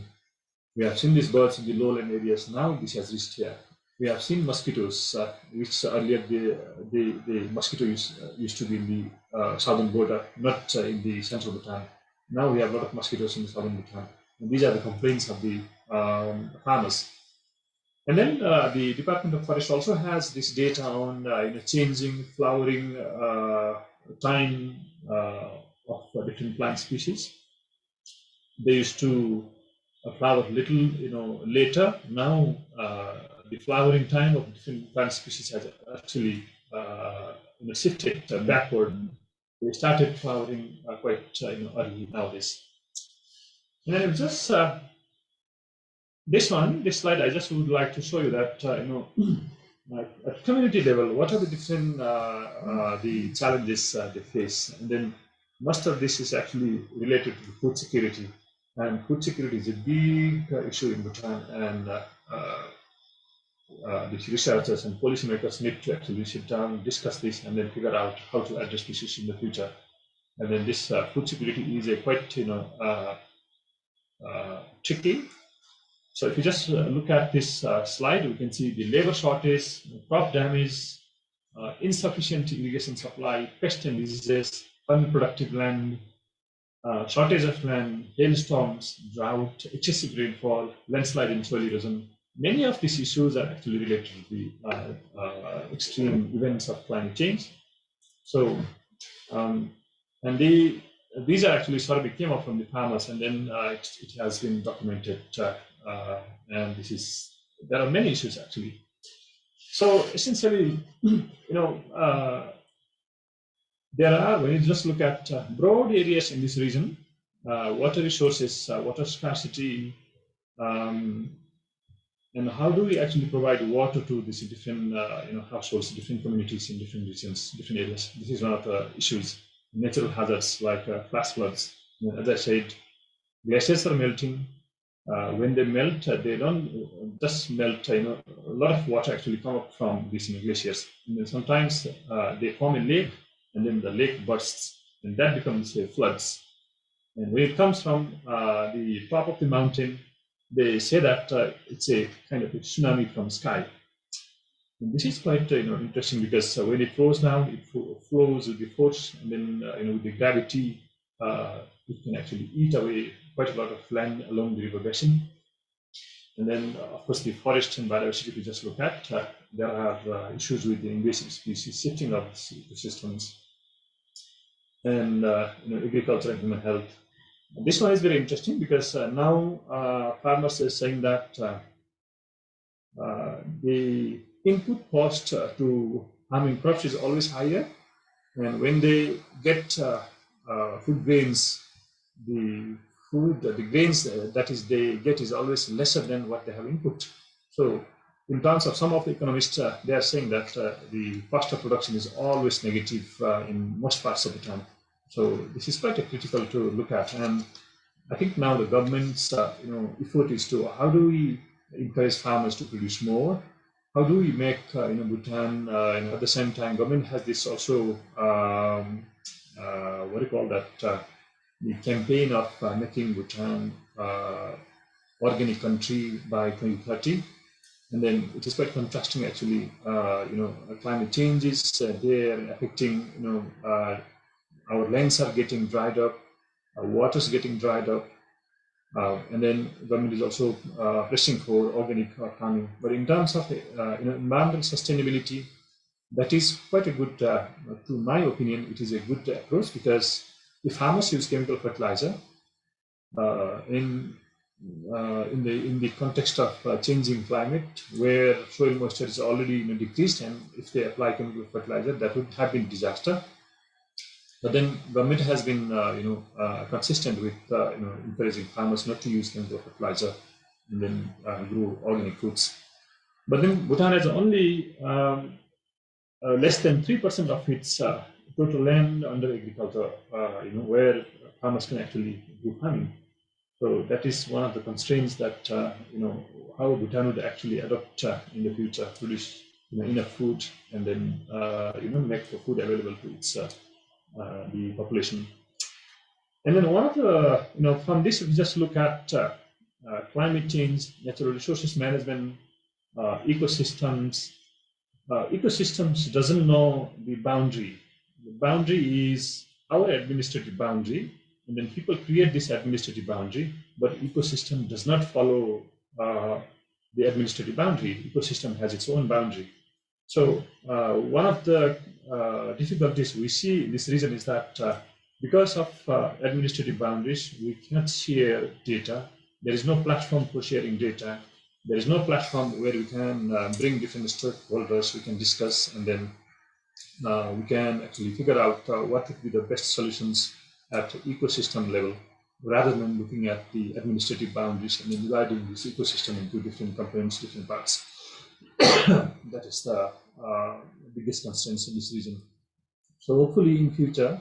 We have seen these birds in the lowland areas. Now this has reached here. We have seen mosquitoes, which earlier the mosquito used to be in the southern border, not in the central Bhutan. Now we have a lot of mosquitoes in the southern Bhutan. And these are the complaints of the farmers. And then the Department of Forest also has this data on changing flowering time of different plant species. They used to flower little later. Now the flowering time of different plant species has actually shifted backward. They started flowering quite early nowadays. And just this slide, I just would like to show you that at community level, what are the different the challenges they face, and then most of this is actually related to food security. And food security is a big issue in Bhutan, and the researchers and policymakers need to actually sit down, discuss this, and then figure out how to address this issue in the future. And then this food security is a quite tricky. So if you just look at this slide, we can see the labor shortage, crop damage, insufficient irrigation supply, pest and diseases, unproductive land, shortage of land, hailstorms, drought, excessive rainfall, landslide and soil erosion. Many of these issues are actually related to the extreme events of climate change. So, and these are actually sort of came up from the farmers, and then it has been documented. And there are many issues actually. So essentially, there are, when you just look at broad areas in this region, water resources, water scarcity, and how do we actually provide water to these different households, different communities in different regions, different areas. This is one of the issues. Natural hazards like flash floods. As I said, glaciers are melting. When they melt, they don't just melt. A lot of water actually come up from these glaciers, and then sometimes they form a lake, and then the lake bursts, and that becomes floods. And when it comes from the top of the mountain, they say that it's a kind of a tsunami from the sky. And this is quite interesting because when it flows down, it flows with the force, and then with the gravity, it can actually eat away quite a lot of land along the river basin. And then, of course, the forest and biodiversity, if you just look at, there are issues with the invasive species, shifting of ecosystems, and agriculture and human health. This one is very interesting because now farmers are saying that the input cost to farming crops is always higher, and when they get food grains, the food, the grains that is they get is always lesser than what they have input. So in terms of some of the economists, they are saying that the cost of production is always negative in most parts of the time. So this is quite a critical to look at. And I think now the government's effort is to how do we encourage farmers to produce more? How do we make Bhutan? At the same time, government has this also what do you call that? The campaign of making Bhutan organic country by 2030, and then it is quite contrasting actually. Climate changes there affecting. Our lands are getting dried up, our water is getting dried up, and then government is also pressing for organic farming. But in terms of environmental sustainability, that is quite a good, to my opinion, it is a good approach, because if farmers use chemical fertilizer in the context of changing climate, where soil moisture is already decreased, and if they apply chemical fertilizer, that would have been disaster. But then government has been, consistent with, encouraging farmers not to use chemical fertilizer and then grow organic foods. But then Bhutan has only less than 3% of its total land under agriculture, where farmers can actually do farming. So that is one of the constraints that, how Bhutan would actually adopt in the future, produce enough food, and then, make the food available to its the population. And then one of the, from this, we just look at climate change, natural resources management, ecosystems. Ecosystems doesn't know the boundary. The boundary is our administrative boundary, and then people create this administrative boundary, but ecosystem does not follow the administrative boundary. Ecosystem has its own boundary. So one of the difficulties we see in this region is that because of administrative boundaries, we cannot share data. There is no platform for sharing data. There is no platform where we can bring different stakeholders, we can discuss, and then we can actually figure out what would be the best solutions at ecosystem level, rather than looking at the administrative boundaries and then dividing this ecosystem into different components, different parts. That is the biggest constraints in this region. So hopefully in future,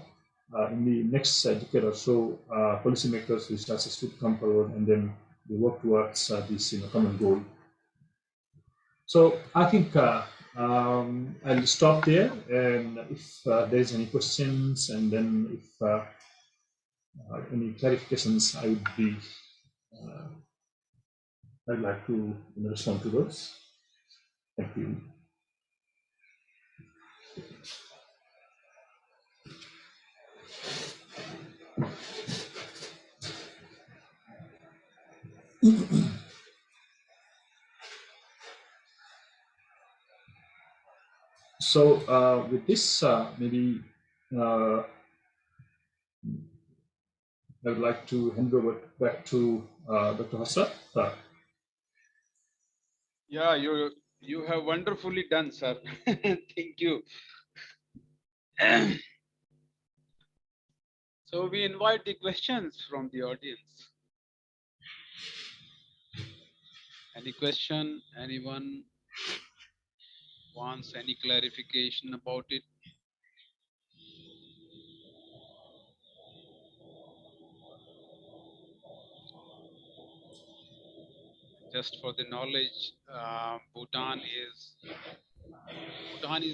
in the next decade or so, policymakers, researchers should come forward and then they work towards this common goal. So I think I'll stop there, and if there's any questions, and then if any clarifications, I would be I'd like to respond to those. Thank you. So with this, maybe I would like to hand over back to Dr. Hassad. Yeah, you have wonderfully done, sir. Thank you. So we invite the questions from the audience. Any question? Anyone wants any clarification about it? Just for the knowledge, Bhutan is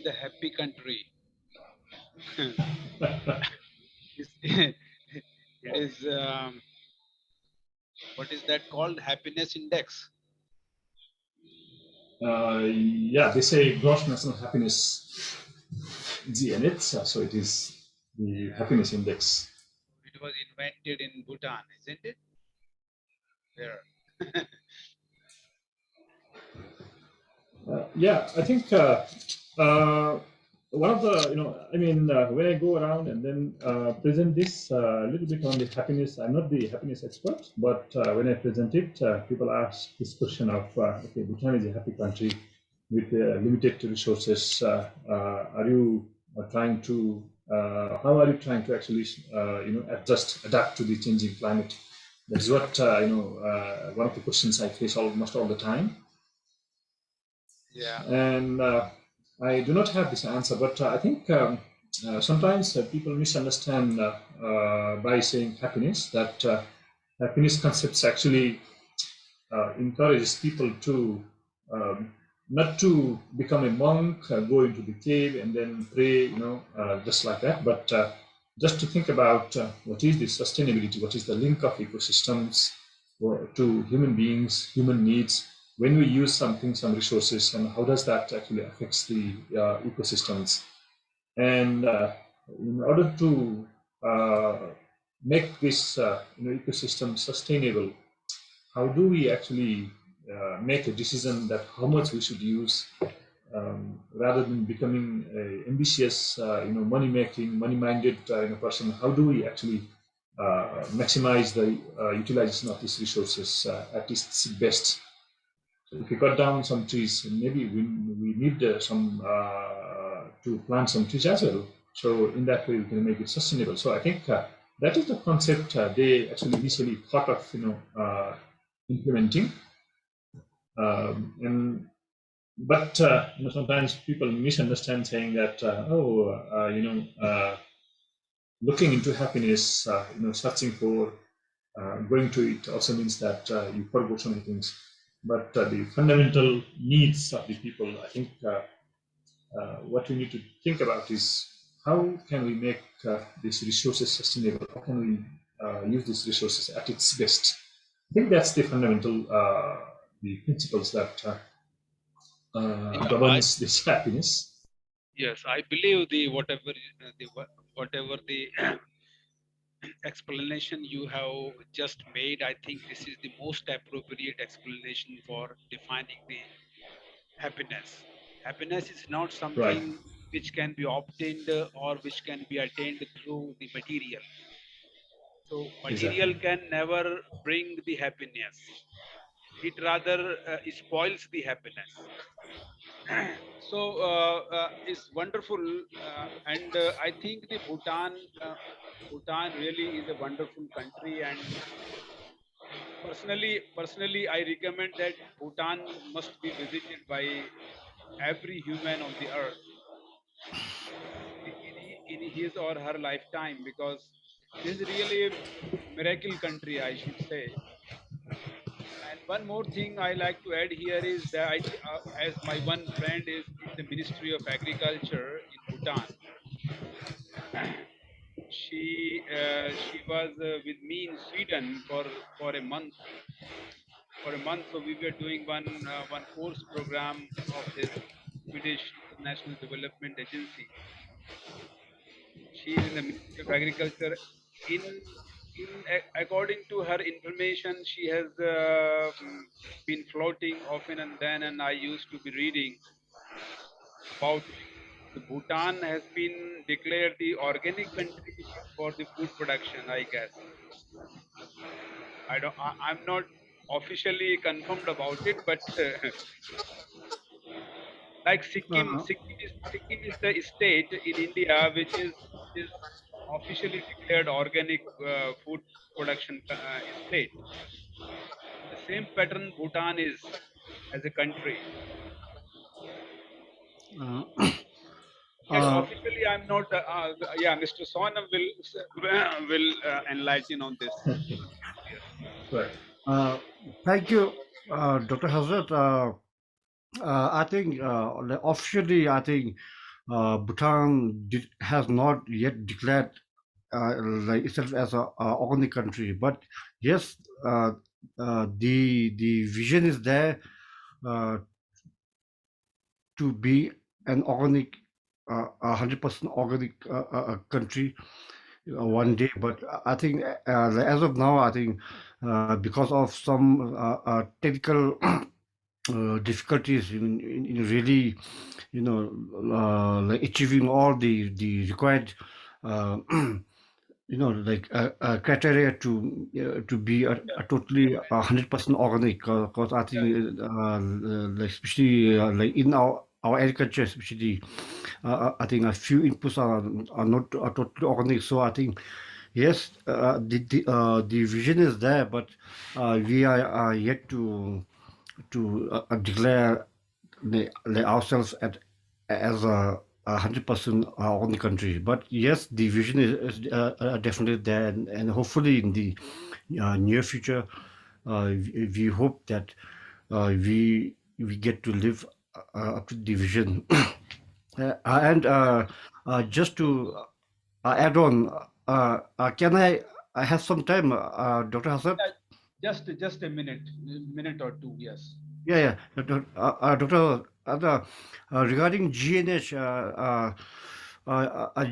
the happy country. it is what is that called? Happiness index. Yeah, they say gross national happiness, GNH, so it is the happiness index. It was invented in Bhutan, isn't it? Where? Yeah, I think one of the, when I go around and then present this a little bit on the happiness, I'm not the happiness expert, but when I present it, people ask this question of, okay, Bhutan is a happy country with limited resources. Are you trying to, how are you trying to actually, adapt to the changing climate? That's what one of the questions I face almost all the time. Yeah. And I do not have this answer, but I think sometimes people misunderstand by saying happiness, that happiness concepts actually encourages people to um, not to become a monk, go into the cave and then pray, just like that, but just to think about what is the sustainability, what is the link of ecosystems to human beings, human needs. When we use something, some resources, and how does that actually affects the ecosystems? And in order to uh, make this ecosystem sustainable, how do we actually make a decision that how much we should use, rather than becoming a ambitious, money-making, money-minded person? How do we actually maximize the utilization of these resources at its best? So if we cut down some trees, maybe we need some to plant some trees as well. So in that way, we can make it sustainable. So I think that is the concept they actually initially thought of, implementing. And but sometimes people misunderstand, saying that looking into happiness, searching for going to it also means that you forgo so many things. But the fundamental needs of the people, I think, what we need to think about is how can we make these resources sustainable? How can we use these resources at its best? I think that's the fundamental, the principles that Yeah, governs this happiness. yes, I believe the whatever the explanation you have just made, I think this is the most appropriate explanation for defining the happiness. Happiness is not Right. something which can be obtained or which can be attained through the material. So Exactly. material can never bring the happiness. It rather spoils the happiness. So it's wonderful, and I think the Bhutan really is a wonderful country, and personally, I recommend that Bhutan must be visited by every human on the earth in his or her lifetime, because this is really a miracle country, I should say. And one more thing I like to add here is that as my one friend is in the Ministry of Agriculture in Bhutan, she was with me in Sweden for a month. For a month, so we were doing one course program of this Swedish International Development Agency. She is in the Ministry of Agriculture. According to her information, she has been floating often and then, and I used to be reading about it. The Bhutan has been declared the organic country for the food production, I guess. I'm not officially confirmed about it, but like Uh, Sikkim is the state in India which is officially declared organic food production state. The same pattern Bhutan is as a country. uh, Yes, uh, officially I'm not. Yeah, Mr. Sonam will will enlighten on this. Yes. Right. uh, Thank you, Dr. Hazrat. I think officially, I think Bhutan has not yet declared like itself as a organic country, but yes, the vision is there uh, to be an organic, 100% organic country one day. But I think like as of now, I think because of some technical difficulties in really, like achieving all the required uh, like criteria to be a totally 100% organic, because I Yeah. think like especially like in our agriculture especially, I think a few inputs are not are totally organic. So I think Yes, the vision is there, but we are yet to declare ourselves as a 100% on the country. But yes, the vision is definitely there, and hopefully in the near future, we hope that we get to live up to the vision. And just to add on, can I have some time, Dr. Hassan? Just a minute or two. Yes. Yeah, yeah. Doctor, regarding GNH,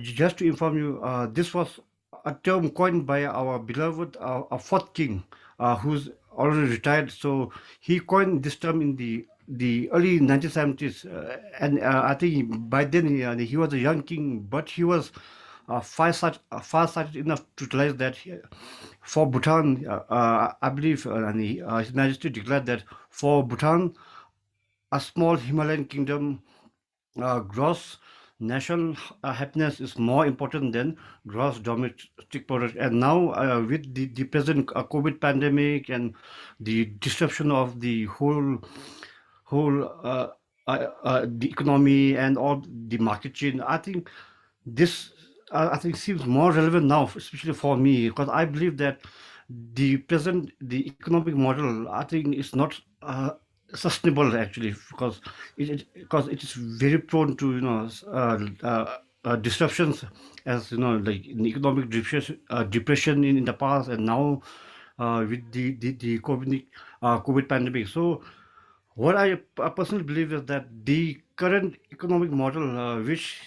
just to inform you, this was a term coined by our beloved fourth king, who's already retired. So he coined this term in the early 1970s, and I think by then he was a young king, but he was far-sighted enough to realize that for Bhutan, I believe, His Majesty declared that for Bhutan, a small Himalayan kingdom, gross national happiness is more important than gross domestic product. And now, with the present COVID pandemic and the disruption of the whole the economy and all the market chain, I think this I think seems more relevant now, especially for me, because I believe that the economic model, I think, is not sustainable actually, because it is very prone to disruptions, as you know, like in economic depression in the past, and now with the COVID pandemic. So what I personally believe is that the current economic model, which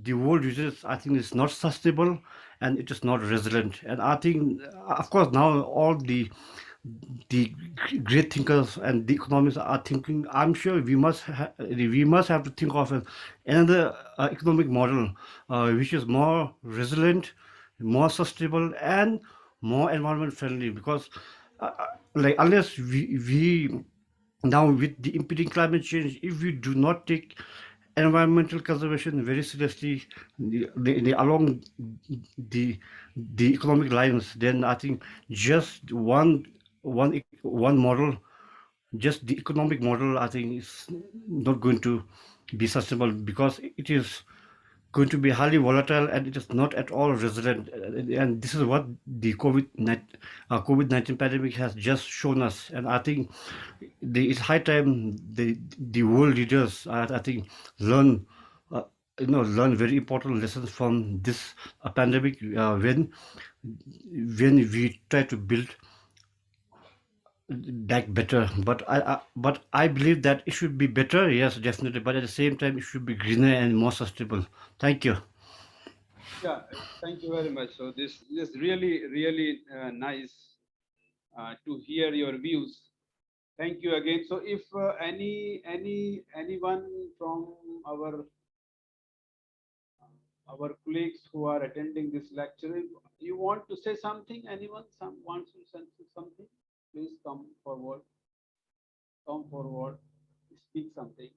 the world uses, I think is not sustainable and it is not resilient. And I think, of course, now all the great thinkers and the economists are thinking. I'm sure we must have to think of another economic model, which is more resilient, more sustainable, and more environment friendly. Because, like, unless we now, with the impeding climate change, if we do not take environmental conservation very seriously along the the economic lines, then I think just one model, just the economic model, I think is not going to be sustainable, because it is going to be highly volatile and it is not at all resilient. And this is what the COVID-19 pandemic has just shown us. And I think it's high time the world leaders, I think, learn. Learn very important lessons from this pandemic, when we try to build back better. But I believe that it should be better, yes, definitely. But at the same time, it should be greener and more sustainable. Thank you. Yeah. Thank you very much. So this really nice to hear your views. Thank you again. So if anyone from our our colleagues who are attending this lecture, if you want to say something, anyone wants to say something, please come forward, speak something.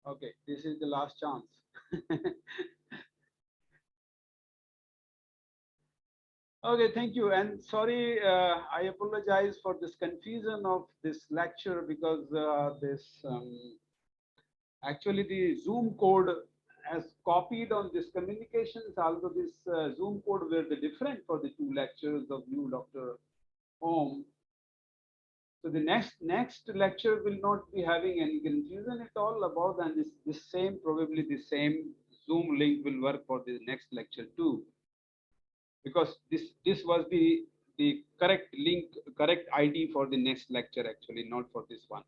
Okay, this is the last chance. Okay, thank you. And sorry, I apologize for this confusion of this lecture, because this actually the Zoom code as copied on this communications, although this Zoom code were the different for the two lectures of you, Dr. Om. So the next lecture will not be having any confusion at all about, and this same, probably the same Zoom link will work for the next lecture too, because this was the correct link, correct ID for the next lecture, actually not for this one.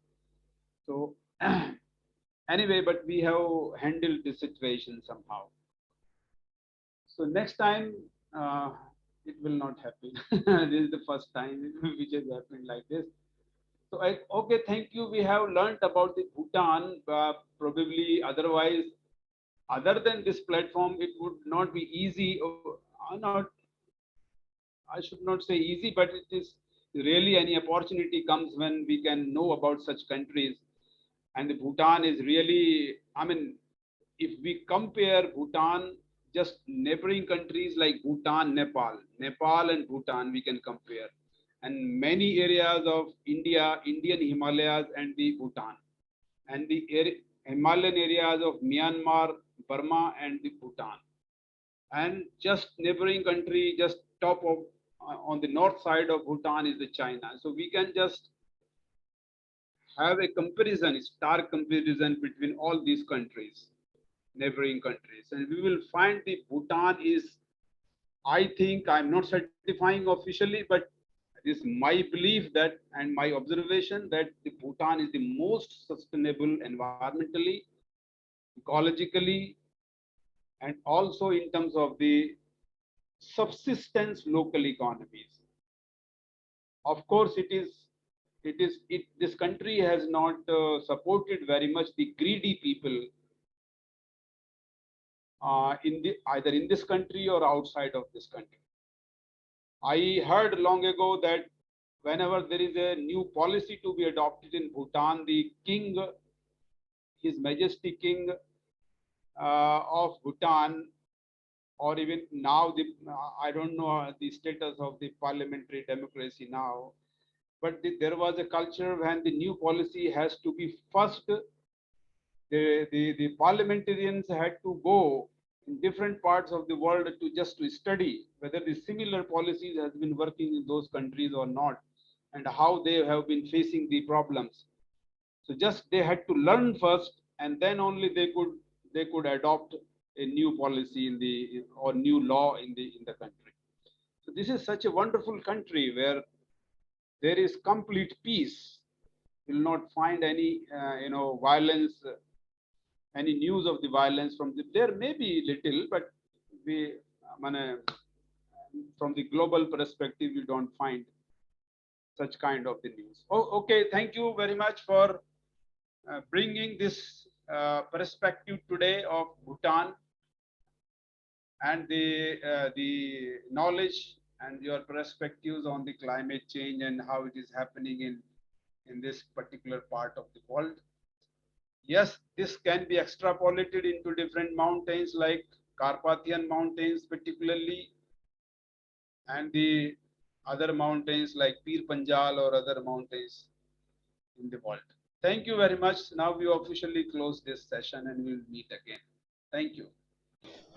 So anyway, but we have handled the situation somehow. So next time it will not happen. This is the first time which has happened like this. So okay, thank you. We have learned about the Bhutan. Probably otherwise, other than this platform, it would not be easy. Not, I should not say easy, but it is really any opportunity comes when we can know about such countries. And the Bhutan is really, I mean, if we compare Bhutan just neighboring countries like Bhutan, Nepal and Bhutan we can compare, and many areas of India, Indian Himalayas and the Bhutan, and the Himalayan areas of Myanmar, Burma and the Bhutan, and just neighboring country, just top of on the north side of Bhutan is the China. So we can just have a comparison, stark comparison between all these countries, neighboring countries, and we will find the Bhutan is, I think, I'm not certifying officially, but it is my belief that and my observation that the Bhutan is the most sustainable environmentally, ecologically, and also in terms of the subsistence local economies. Of course, this country has not supported very much the greedy people in the either in this country or outside of this country. I heard long ago that whenever there is a new policy to be adopted in Bhutan, the king, His Majesty King of Bhutan, or even now, I don't know the status of the parliamentary democracy now, but there was a culture when the new policy has to be first, the parliamentarians had to go in different parts of the world to just to study whether the similar policies has been working in those countries or not, and how they have been facing the problems. So just they had to learn first, and then only they could adopt a new policy in the or new law in the country. So this is such a wonderful country where there is complete peace. You will not find any violence, any news of the violence from there may be little, but we from the global perspective you don't find such kind of the news. Oh, okay, thank you very much for bringing this perspective today of Bhutan and the knowledge and your perspectives on the climate change and how it is happening in this particular part of the world. Yes, this can be extrapolated into different mountains like Carpathian mountains particularly, and the other mountains like Pir Panjal or other mountains in the world. Thank you very much. Now we officially close this session and we'll meet again. Thank you.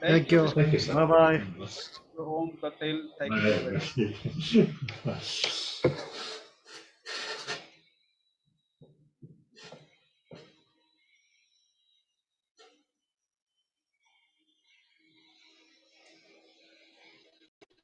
Thank you. Mr. Thank you, sir. Bye bye. Om Katel. Thank you very much. Bye.